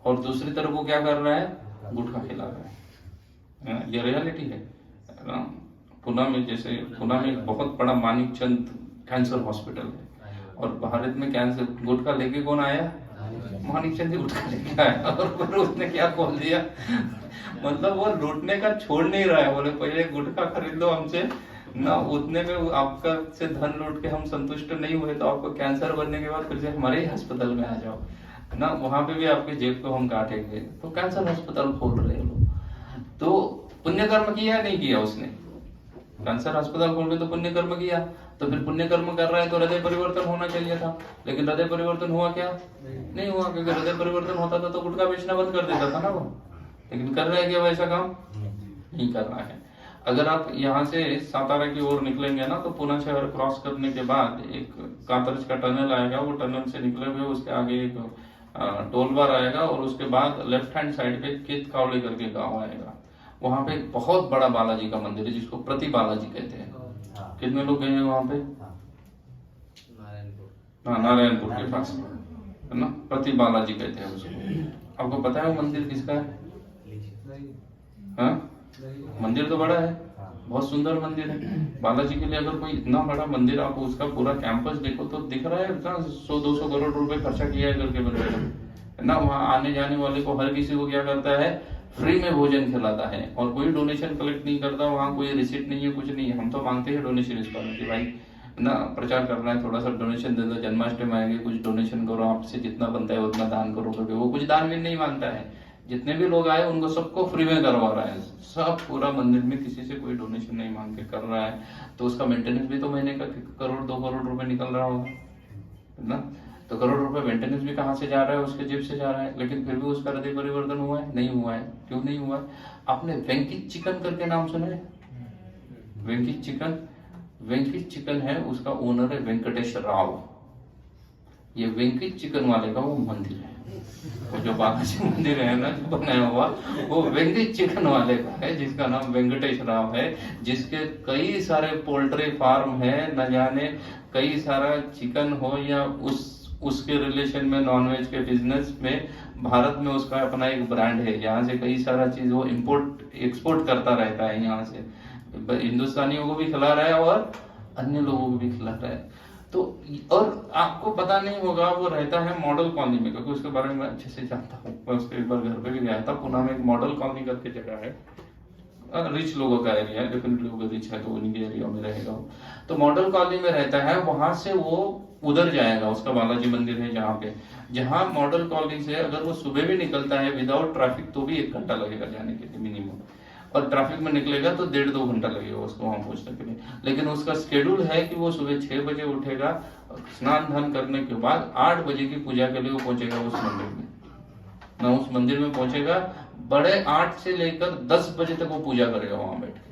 और दूसरी तरफ वो क्या कर रहा है? गुटखा खिला रहा है। ये रियलिटी है ना। पुणे में, जैसे पुणे में एक बहुत बड़ा मानिकचंद कैंसर हॉस्पिटल है, और भारत में कैंसर गुटखा लेके कौन आया? मानिकचंद ही गुटखा लेके आया, और उसने क्या खोल दिया, मतलब वो लूटने का छोड़ नहीं रहा है। बोले पहले गुटखा खरीद लो हमसे ना, उतने में आपका से धन लूट के हम संतुष्ट नहीं हुए तो आपको कैंसर बनने के बाद फिर से हमारे ही अस्पताल में आ जाओ ना, वहां पे भी आपके जेब को हम काटेंगे। तो कैंसर अस्पताल खोल रहे हैं लोग। तो पुण्य कर्म किया नहीं किया उसने? कैंसर अस्पताल खोल के तो पुण्य कर्म किया। तो फिर पुण्य कर्म कर रहा है तो हृदय परिवर्तन होना चाहिए था, लेकिन हृदय परिवर्तन हुआ क्या? नहीं हुआ, क्योंकि हृदय परिवर्तन होता था तो गुटखा बेचना बंद कर देता था ना वो। लेकिन कर रहा है क्या वैसा काम? नहीं कर रहा है। अगर आप यहाँ से सातारा की ओर निकलेंगे ना, तो पुणे शहर क्रॉस करने के बाद एक कातरज का टनल आएगा, वो टनल से निकले हुए उसके आगे एक टोल बार आएगा, और उसके बाद लेफ्ट हैंड साइड पे केत कावड़े करके गाँव आएगा। वहां पे बहुत बड़ा बालाजी का मंदिर है जिसको प्रति बालाजी कहते हैं। कितने लोग गए हैं वहां पे? नारायणपुर के पास है ना, प्रति बालाजी कहते हैं उसको। आपको पता है वो मंदिर किसका है? मंदिर तो बड़ा है, बहुत सुंदर मंदिर है बालाजी के लिए। अगर कोई इतना बड़ा मंदिर, आप उसका पूरा कैंपस देखो तो दिख रहा है इतना 100-200 करोड़ रुपए खर्चा किया है करके मंदिर है ना। वहाँ आने जाने वाले को, हर किसी को क्या करता है? फ्री में भोजन खिलाता है, और कोई डोनेशन कलेक्ट नहीं करता। वहाँ कोई रिसिप्ट नहीं है, कुछ नहीं है। हम तो मांगते हैं डोनेशन इस पर कि भाई ना प्रचार करना है, थोड़ा सा डोनेशन दे दो, जन्माष्टमी आएगी कुछ डोनेशन करो, आपसे जितना बनता है उतना दान करो करके। वो कुछ दान भी नहीं मांगता है, जितने भी लोग आए उनको सबको फ्री में करवा रहा है, सब पूरा मंदिर में किसी से कोई डोनेशन नहीं मांग के कर रहा है। तो उसका मेंटेनेंस भी तो महीने का 1-2 करोड़ रुपए निकल रहा होगा, है ना। तो करोड़ रुपए मेंटेनेंस भी कहाँ से जा रहा है, उसके जेब से जा रहा है, लेकिन फिर भी उसका हृदय परिवर्तन हुआ है? नहीं हुआ है। क्यों नहीं हुआ है? आपने वेंकी चिकन करके नाम सुना है? वेंकी चिकन, वेंकी चिकन है, उसका ओनर है वेंकटेश राव। ये वेंकी चिकन वाले का वो मंदिर है, वो जो बालाजी मंदिर है ना जो बनाया हुआ, वो वेंकी चिकन वाले का है, जिसका नाम वेंकटेश राव है, जिसके कई सारे पोल्ट्री फार्म है, न जाने कई सारा चिकन हो या उसके रिलेशन में नॉनवेज के बिजनेस में भारत में उसका अपना एक ब्रांड है। यहाँ से कई सारा चीज वो इंपोर्ट एक्सपोर्ट करता रहता है, यहाँ से हिंदुस्तानियों को भी खिला रहा है और अन्य लोगों को भी खिला रहा है। तो और आपको पता नहीं होगा, वो रहता है मॉडल कॉलोनी में, क्योंकि उसके बारे में अच्छे से जानता हूँ, मैं उसके एक बार घर पे भी गया था। पुणे में एक मॉडल कॉलोनी करके जगह है, रिच लोगों का एरिया है, डेफिनेटली वो रिच है तो उनके एरिया में रहेगा वो। तो मॉडल कॉलोनी में रहता है, वहां से वो उधर जाएगा, उसका बालाजी मंदिर है जहाँ पे, जहाँ मॉडल कॉलोनी से अगर वो सुबह भी निकलता है विदाउट ट्रैफिक तो भी 1 घंटा लगेगा जाने के लिए मिनिमम, और ट्रैफिक में निकलेगा तो 1.5-2 घंटा लगेगा उसको वहां पहुंचने के लिए। लेकिन उसका स्केड्यूल है कि वो सुबह 6 बजे उठेगा, स्नान ध्यान करने के बाद 8 बजे की पूजा के लिए वो पहुंचेगा उस मंदिर में, ना उस मंदिर में पहुंचेगा, बड़े 8 से लेकर 10 बजे तक वो पूजा करेगा वहां बैठ के।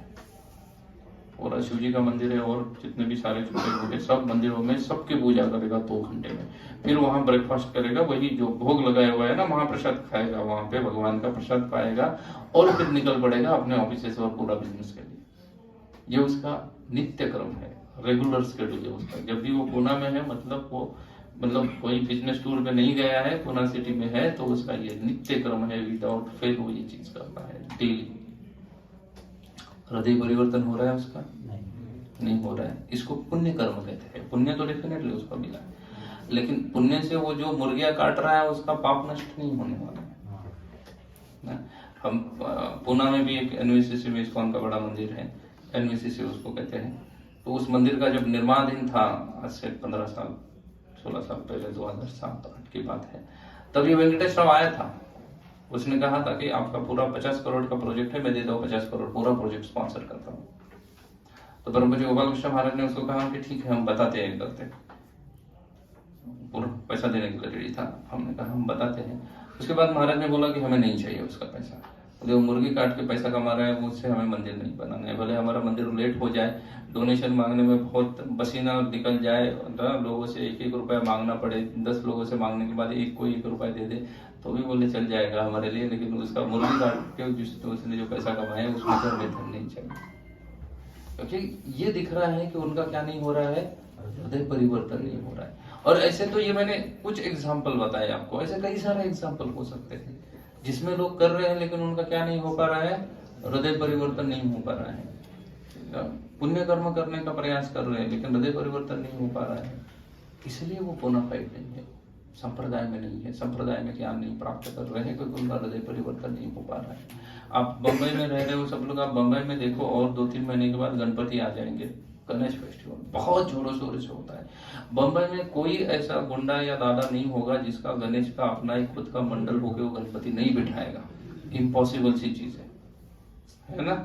और शिव जी का मंदिर है और जितने भी सारे छोटे छोटे सब मंदिरों में सबकी पूजा करेगा 2 घंटे में। फिर वहां ब्रेकफास्ट करेगा, वही जो भोग लगाया हुआ है ना महाप्रसाद खाएगा, वहां पे भगवान का प्रसाद पाएगा और फिर निकल पड़ेगा अपने ऑफिस से और पूरा बिजनेस के लिए। ये उसका नित्य क्रम है, रेगुलर शेड्यूल है उसका। जब भी वो पुणे में है, मतलब कोई बिजनेस टूर में नहीं गया है, पुणे सिटी में है, तो उसका ये नित्य क्रम है, विदाउट फेल वो ये चीज करता है डेली। हृदय परिवर्तन हो रहा है उसका? नहीं हो रहा है। इसको पुण्य कर्म कहते हैं। पुण्य तो डेफिनेटली उसका मिला है, लेकिन पुण्य से वो जो मुर्गियां काट रहा है उसका पाप नष्ट नहीं होने वाला है। हम पुणे में भी एक एनवीसीसी में इस्कॉन का बड़ा मंदिर है, एनवीसीसी उसको कहते हैं। तो उस मंदिर का जब निर्माणाधीन था, आज से 15 साल 16 साल पहले, 2007-8 की बात है, तब ये वेंकटेश राव आया था। उसने कहा था कि आपका पूरा 50 करोड़ का प्रोजेक्ट है, मैं देता हूँ 50 करोड़, पूरा प्रोजेक्ट स्पॉन्सर करता हूँ। तो परम पूज्य गोपाल कृष्ण महाराज ने उसको कहा कि ठीक है हम बताते हैं, करते, पूरा पैसा देने के लिए रेडी था। हमने कहा हम बताते हैं। उसके बाद महाराज ने बोला कि हमें नहीं चाहिए उसका पैसा, जो मुर्गी काट के पैसा कमा रहा है उससे हमें मंदिर नहीं बनाना है। भले हमारा मंदिर लेट हो जाए, डोनेशन मांगने में बहुत पसीना निकल जाए, लोगों से 1-1 रुपया मांगना पड़े, 10 लोगों से मांगने के बाद एक कोई 1 रुपया दे दे तो भी बोले चल जाएगा हमारे लिए, लेकिन उसका मुर्गी काट के उसने जो पैसा कमाया उसमें तो हमें धन नहीं चाहिए। क्योंकि ये दिख रहा है कि उनका क्या नहीं हो रहा है, हृदय परिवर्तन नहीं हो रहा है। और ऐसे तो ये मैंने कुछ एग्जाम्पल बताए आपको, ऐसे कई सारे एग्जाम्पल हो सकते हैं जिसमें लोग कर रहे हैं लेकिन उनका क्या नहीं हो पा रहा है, हृदय परिवर्तन नहीं हो पा रहा है। पुण्य कर्म करने का प्रयास कर रहे हैं लेकिन हृदय परिवर्तन नहीं हो पा रहा है, इसलिए वो बोनाफाइड नहीं है, संप्रदाय में नहीं है, संप्रदाय में ज्ञान नहीं प्राप्त कर रहे हैं, क्योंकि उनका हृदय परिवर्तन नहीं हो पा रहा है। आप बंबई में रह रहे हो सब लोग, आप बंबई में देखो और 2-3 महीने के बाद गणपति आ जाएंगे, गणेश फेस्टिवल बहुत जोरों शोरों से होता है। बंबई में कोई ऐसा गुंडा या दादा नहीं होगा जिसका गणेश का अपना ही खुद का मंडल होकर वो गणपति नहीं बिठाएगा, इम्पॉसिबल सी चीज है ना।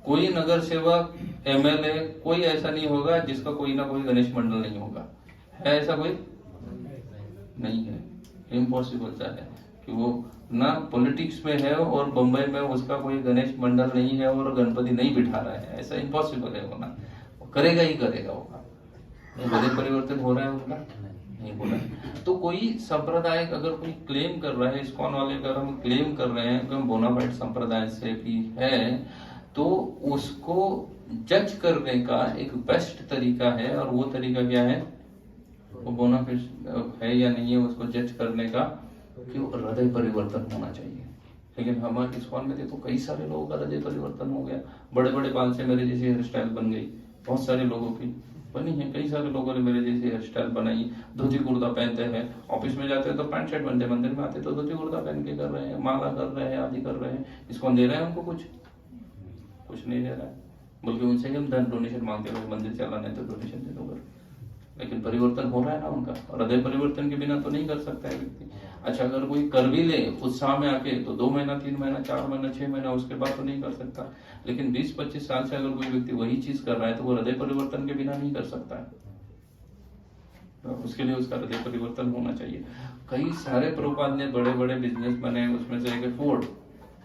कोई नगर सेवक, एमएलए, कोई ऐसा नहीं होगा जिसका कोई ना कोई गणेश मंडल नहीं होगा, है ऐसा कोई नहीं है, इम्पॉसिबल सा है कि वो ना पॉलिटिक्स में है और बंबई में उसका कोई गणेश मंडल नहीं है और गणपति नहीं बिठा रहा है, ऐसा इम्पॉसिबल है होना, करेगा ही करेगा होगा। हृदय परिवर्तन हो रहा है उनका? नहीं हो रहा है। तो कोई संप्रदाय अगर कोई क्लेम कर रहा है, इस्कॉन वाले अगर हम क्लेम कर रहे हैं कि हम बोनाफाइड संप्रदाय से भी है, तो उसको जज करने का एक बेस्ट तरीका है, और वो तरीका क्या है, वो बोनाफाइड है या नहीं है उसको जज करने का, कि हृदय परिवर्तन होना चाहिए। लेकिन हमारे इस्कॉन में देखो कई सारे लोगों का हृदय परिवर्तन हो गया, बड़े बड़े बाल से मेरे जैसी हेयर स्टाइल बन गई, बहुत सारे लोगों की बनी है, कई सारे लोगों ने मेरे जैसी हेयर स्टाइल बनाई, धोती कुर्ता पहनते हैं, ऑफिस में जाते हैं तो पैंट शर्ट पहनते, मंदिर में आते तो धोती कुर्ता पहन के कर रहे हैं, माला कर रहे हैं, आदि कर रहे हैं। इस्कॉन दे रहे हैं उनको कुछ नहीं दे रहा है, बल्कि उनसे ही हम धन डोनेशन मांगते हुए मंदिर चलाने तो डोनेशन दे दो। लेकिन परिवर्तन हो रहा है ना उनका, और हृदय परिवर्तन के बिना तो नहीं कर सकता है व्यक्ति। अच्छा, अगर कोई कर भी ले उत्साह में आके तो 2 महीना, 3 महीना, 4 महीना, 6 महीना, उसके बाद तो नहीं कर सकता। लेकिन 20-25 साल से अगर कोई व्यक्ति वही चीज कर रहा है तो वो हृदय परिवर्तन के बिना नहीं कर सकता है। तो उसके लिए उसका हृदय परिवर्तन होना चाहिए। कई सारे प्रभुपाद ने बड़े बड़े बिजनेस बने, उसमें से एक फोर्ड,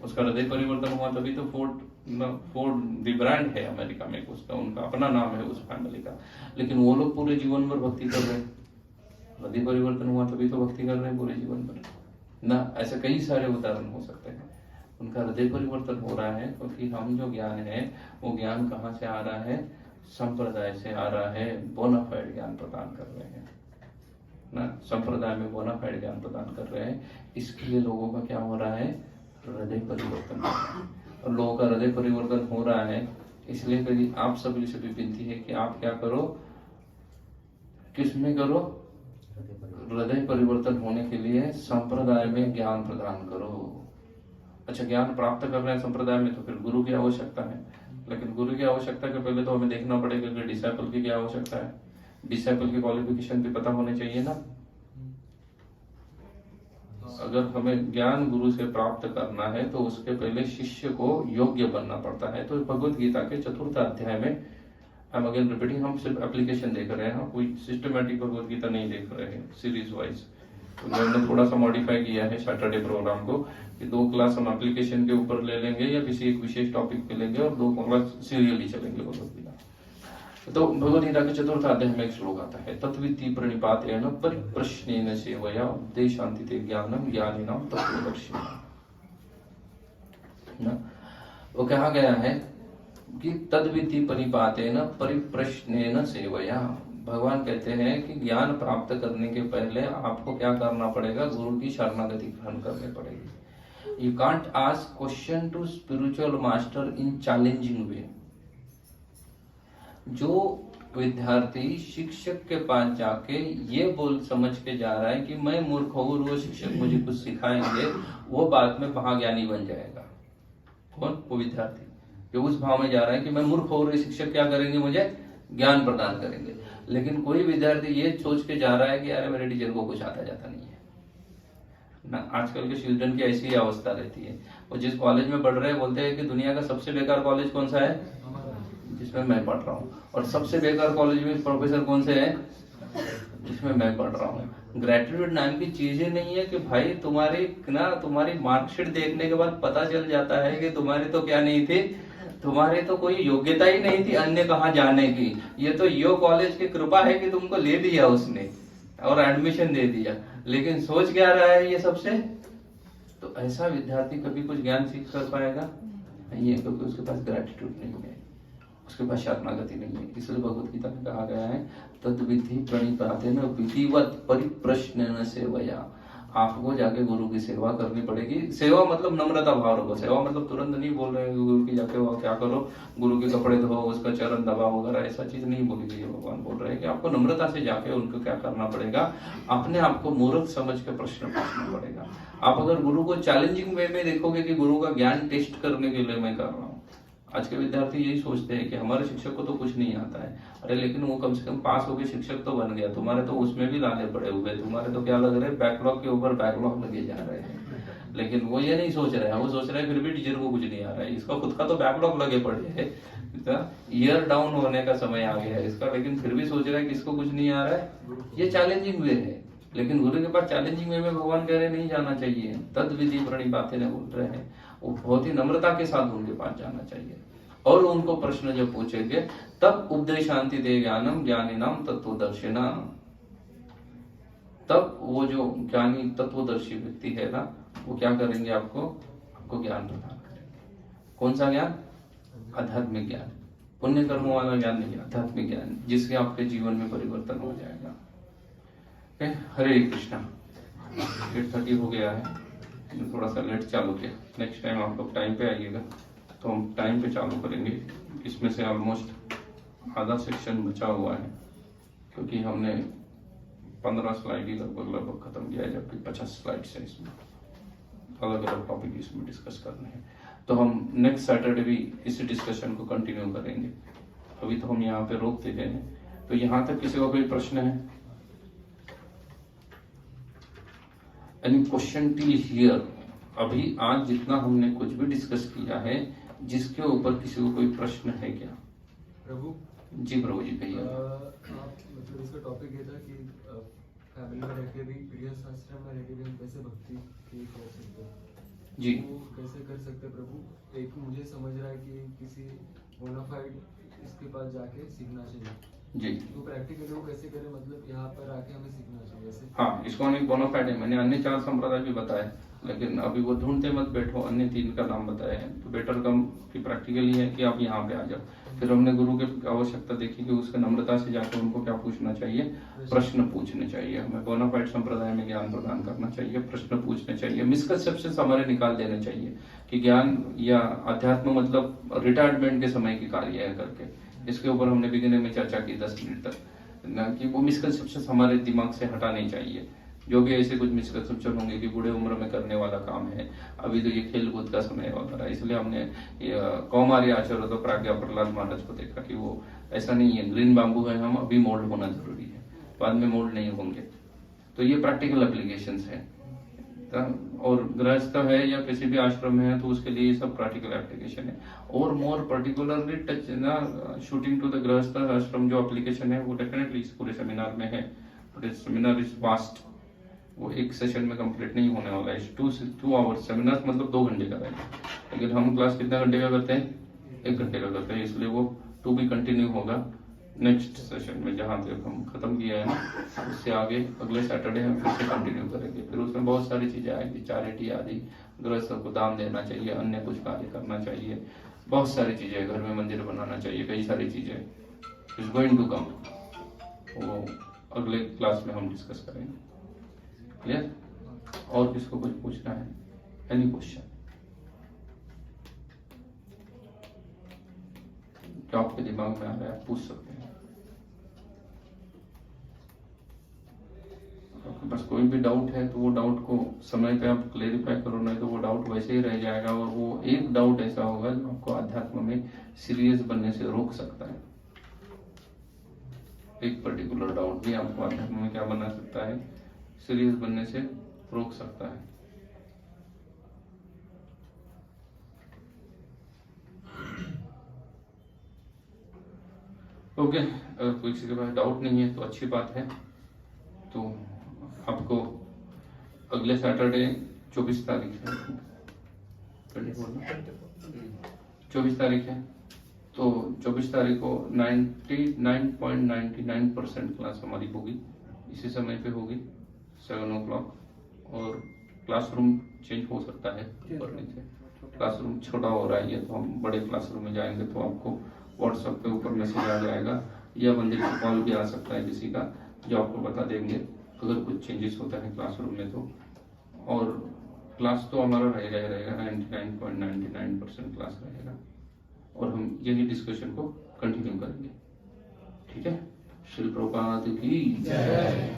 उसका हृदय परिवर्तन हुआ तभी तो फोर्ड द ब्रांड है अमेरिका में, उसका उनका अपना नाम है उस फैमिली का। लेकिन वो लोग पूरे जीवन भर भक्ति कर रहे हैं, हृदय परिवर्तन हुआ तभी तो भक्ति कर रहे हैं पूरे जीवन भर ना। ऐसे कई सारे उदाहरण हो सकते हैं। उनका हृदय परिवर्तन हो रहा है क्योंकि हम जो ज्ञान है वो ज्ञान कहाँ से आ रहा है, संप्रदाय से आ रहा है, बोनाफाइड ज्ञान प्रदान कर रहे हैं ना, संप्रदाय में बोनाफाइड ज्ञान प्रदान कर रहे हैं। इसके लिए लोगों का क्या हो रहा है, हृदय परिवर्तन। और लोगों का हृदय परिवर्तन हो रहा है, इसलिए कभी आप सभी से भी विनती है कि आप क्या करो, किसमें करो, हृदय परिवर्तन होने के लिए संप्रदाय में ज्ञान प्रदान करो। अच्छा, ज्ञान प्राप्त कर रहे हैं संप्रदाय में तो फिर गुरु की आवश्यकता है, लेकिन गुरु की आवश्यकता के पहले तो हमें देखना पड़ेगा कि डिसाइपल की क्या आवश्यकता है। डिसाइपल की क्वालिफिकेशन भी पता होने चाहिए ना। अगर हमें ज्ञान गुरु से प्राप्त करना है तो उसके पहले शिष्य को योग्य बनना पड़ता है। तो भगवत गीता के 4th अध्याय में, हम अगेन रिपीटिंग, हम सिर्फ एप्लीकेशन देख रहे हैं, हम कोई सिस्टमेटिक भगवत गीता नहीं देख रहे हैं सीरीज वाइज। तो हमने थोड़ा सा मॉडिफाई किया है सैटरडे प्रोग्राम को कि 2 क्लास हम एप्लीकेशन के ऊपर ले लेंगे या किसी एक विशेष टॉपिक पे लेंगे और 2 क्लास सीरियली चलेंगे भगवत गीता। तो भगवत गीता के 4th अध्याय में एक श्लोक आता है, तत्विति प्रणिपातेन परिप्रश्नेन सेवया उपदेशान्तिते ज्ञानम ज्ञानिनाम तत्त्वदर्शिनाम। वो कहा गया है कि तद्विति परिपातेन परिप्रश्नेन सेवया। भगवान कहते हैं कि ज्ञान प्राप्त करने के पहले आपको क्या करना पड़ेगा, गुरु की शरणागति ग्रहण करनी पड़ेगी। You can't ask question to spiritual master in challenging way. जो विद्यार्थी शिक्षक के पास जाके ये बोल समझ के जा रहा है कि मैं मूर्ख हूं, वो शिक्षक मुझे कुछ सिखाएंगे, वो बाद में महाज्ञानी बन जाएगा। कौन? वो विद्यार्थी जो उस भाव में जा रहा है कि मैं मूर्ख हूं, शिक्षक क्या करेंगे, मुझे ज्ञान प्रदान करेंगे। लेकिन कोई विद्यार्थी ये सोच के जा रहा है कि अरे मेरे टीचर को कुछ आता जाता नहीं है ना। आजकल के स्टूडेंट की ऐसी अवस्था रहती है, वो जिस कॉलेज में पढ़ रहे हैं बोलते हैं कि दुनिया का सबसे बेकार कॉलेज कौन सा है, जिसमें मैं पढ़ रहा हूँ। और सबसे बेकार कॉलेज में प्रोफेसर कौन से हैं, जिसमें मैं पढ़ रहा हूँ। ग्रेटिट्यूड नाम की चीज ही नहीं है कि भाई तुम्हारी मार्कशीट देखने के बाद पता चल जाता है कि तुम्हारी तो क्या नहीं थी, तुम्हारी तो कोई योग्यता ही नहीं थी अन्य कहाँ जाने की। ये तो यो कॉलेज की कृपा है कि तुमको ले दिया उसने और एडमिशन दे दिया, लेकिन सोच क्या रहा है ये सबसे। तो ऐसा विद्यार्थी कभी कुछ ज्ञान सीख कर पाएगा नहीं है, क्योंकि उसके पास ग्रेटिट्यूड नहीं है, उसके पास शरणागति नहीं है। इसलिए भगवत गीता में कहा गया है तद्विधि प्रणिपातेन विधिवत परिप्रश्नेन सेवया। आपको जाके गुरु की सेवा करनी पड़ेगी। सेवा मतलब नम्रता भाव रखो। सेवा मतलब तुरंत नहीं बोल रहे गुरु की जाके वो क्या करो, गुरु के कपड़े धो, उसका चरण दबाओ वगैरह, ऐसा चीज नहीं बोली गई। भगवान बोल रहे हैं कि आपको नम्रता से जाके उनको क्या करना पड़ेगा, अपने आप को मूर्ख समझ के प्रश्न पूछना पड़ेगा। आप अगर गुरु को चैलेंजिंग वे में देखोगे कि गुरु का ज्ञान टेस्ट करने के लिए मैं कर रहा हूँ। आज के विद्यार्थी यही सोचते हैं कि हमारे शिक्षक को तो कुछ नहीं आता है। अरे लेकिन वो कम से कम पास होके शिक्षक तो बन गया, तुम्हारे तो उसमें भी लाने पड़े हुए, तुम्हारे तो क्या लग रहे हैं, बैकलॉग के ऊपर बैकलॉग लगे जा रहे हैं। लेकिन वो ये नहीं सोच रहे हैं, वो सोच रहे हैं फिर भी टीचर को कुछ नहीं आ रहा है, इसका खुद का तो बैकलॉग लगे पड़े है, ईयर डाउन होने का समय आ गया है इसका, लेकिन फिर भी सोच रहा है कि इसको कुछ नहीं आ रहा है। ये चैलेंजिंग वे है। लेकिन गुरु के पास चैलेंजिंग वे में भगवान कह रहे नहीं जाना चाहिए। तद विधि प्रणिपातेन बोल रहे हैं, वो बहुत ही नम्रता के साथ उनके पास जाना चाहिए। और उनको प्रश्न जब पूछेंगे तब उपदेशान्ति दे ज्ञानम ज्ञानिनाम तत्वदर्शिना। तब वो जो ज्ञानी तत्वदर्शी व्यक्ति है ना, वो क्या करेंगे, आपको ज्ञान प्रदान करेंगे। कौन सा ज्ञान? आध्यात्मिक ज्ञान, पुण्य कर्मों वाला ज्ञान नहीं, आध्यात्मिक ज्ञान, जिससे आपके जीवन में परिवर्तन हो जाएगा। हरे कृष्णा। 8:30 हो गया है, थोड़ा सा लेट चालू किया। नेक्स्ट टाइम आप लोग टाइम पे आइएगा तो हम टाइम पे चालू करेंगे। इसमें से ऑलमोस्ट आधा सेक्शन बचा हुआ है, क्योंकि हमने 15 स्लाइड ही लगभग खत्म किया है, जबकि 50 स्लाइड है इसमें, अलग अलग टॉपिक इसमें डिस्कस करने हैं। तो हम नेक्स्ट सैटरडे भी इसी डिस्कशन को कंटिन्यू करेंगे। अभी तो हम यहाँ पे रोक देते हैं। तो यहाँ तक किसी को कोई प्रश्न है? Any question till here? अभी आज जितना हमने कुछ भी डिस्कस किया है, जिसके ऊपर किसी को कोई प्रश्न है क्या? प्रभु जी प्रभु जी कहिए। आप मतलब इसका टॉपिक ये था कि फैमिली में रहकर भी गृहस्थ आश्रम में रहकर भी हम कैसे भक्ति की कर सकते हैं जी वो कैसे कर सकते हैं प्रभु? एक मुझे समझ रहा है कि किसी बोनाफाइड इसके पास जाके सीखना चाहिए, जी तो प्रैक्टिकली वो कैसे करें? मतलब यहाँ पर आके हमें सीखना चाहिए ऐसे? हाँ, इसको एक बोनाफाइड है। मैंने अन्य 4 संप्रदाय भी बताए, लेकिन अभी वो ढूंढते मत बैठो, अन्य 3 का नाम बताए हैं। तो बेटर कम की प्रैक्टिकली है कि आप यहाँ पे आ जाओ। फिर हमने गुरु की आवश्यकता देखी कि उसके नम्रता से जाकर उनको क्या पूछना चाहिए, प्रश्न पूछने चाहिए। हमें बोनाफाइड संप्रदाय में ज्ञान प्रदान करना चाहिए, प्रश्न पूछने चाहिए, मिसकंसेप्शंस हमारे निकाल देने चाहिए कि ज्ञान या अध्यात्म मतलब रिटायरमेंट के समय की कार्य है करके। इसके ऊपर हमने बिगिनिंग में चर्चा की 10 मिनट तक, ना कि वो मिसकंसेप्शंस हमारे दिमाग से हटाने चाहिए। जो भी ऐसे कुछ मिसकंसेप्शन होंगे कि बूढ़े उम्र में करने वाला काम है, अभी तो ये खेल कूद का समय वगैरह, इसलिए हमने कौमार्य आचार्य तो प्राज्ञा प्रहलाद महाराज को देखा कि वो ऐसा नहीं है, ग्रीन बाम्बू है, हम अभी मोल्ड होना जरूरी है, बाद में मोल्ड नहीं होंगे। तो ये प्रैक्टिकल एप्लीकेशन है। और गृहस्थ है या किसी भी आश्रम में है तो उसके लिए सब प्रैक्टिकल एप्लीकेशन है। और मोर पर्टिकुलरली टच ना शूटिंग टू द गृहस्थ आश्रम जो एप्लीकेशन है वो डेफिनेटली इस पूरे सेमिनार में है। सेमिनार इज वास्ट, वो एक सेशन में कंप्लीट नहीं होने वाला है। 2 आवर्स सेमिनार मतलब 2 घंटे का रहेगा, लेकिन हम क्लास कितना घंटे का करते हैं? 1 घंटे का करते हैं, इसलिए वो टू बी कंटिन्यू होगा नेक्स्ट सेशन में। जहां तक हम खत्म किया है ना, उससे आगे अगले सैटरडे हम फिर से कंटिन्यू करेंगे। फिर उसमें बहुत सारी चीजें आएगी, चैरिटी आदि, गृहस्थ को दान देना चाहिए, अन्य कुछ कार्य करना चाहिए, बहुत सारी चीजें, घर में मंदिर बनाना चाहिए, कई सारी चीजें इज गोइंग टू कम। वो अगले क्लास में हम डिस्कस करेंगे। क्लियर? और किसको कुछ पूछना है? एनी क्वेश्चन जो आपके दिमाग में आ रहा है पूछ सकते हैं। बस कोई भी डाउट है तो वो डाउट को समय पे आप क्लेरिफाई करो, नहीं तो वो डाउट वैसे ही रह जाएगा। और वो एक डाउट ऐसा होगा जो आपको अध्यात्म में सीरियस बनने से रोक सकता है। एक पर्टिकुलर डाउट भी आपको अध्यात्म में क्या बना सकता है? सीरियस बनने से रोक सकता है। ओके, अगर कोई किसी के पास डाउट नहीं है तो अच्छी बात है। तो आपको अगले सैटरडे 24 तारीख है, 24 तारीख है, तो 24 तारीख को 99.99% क्लास हमारी होगी, इसी समय पे होगी 7 o'clock। और क्लासरूम चेंज हो सकता है ऊपर नीचे, क्लासरूम छोटा हो रहा है, तो हम बड़े क्लासरूम में जाएंगे तो आपको व्हाट्सएप पे ऊपर मैसेज आ जाएगा, या मंदिर से कॉल भी आ सकता है किसी का, जो आपको बता देंगे अगर कुछ चेंजेस होता है क्लासरूम में तो। और क्लास तो हमारा रहेगा 99.99% क्लास रहेगा, और हम यही डिस्कशन को कंटिन्यू करेंगे। ठीक है? श्री प्रभुपाद की जय।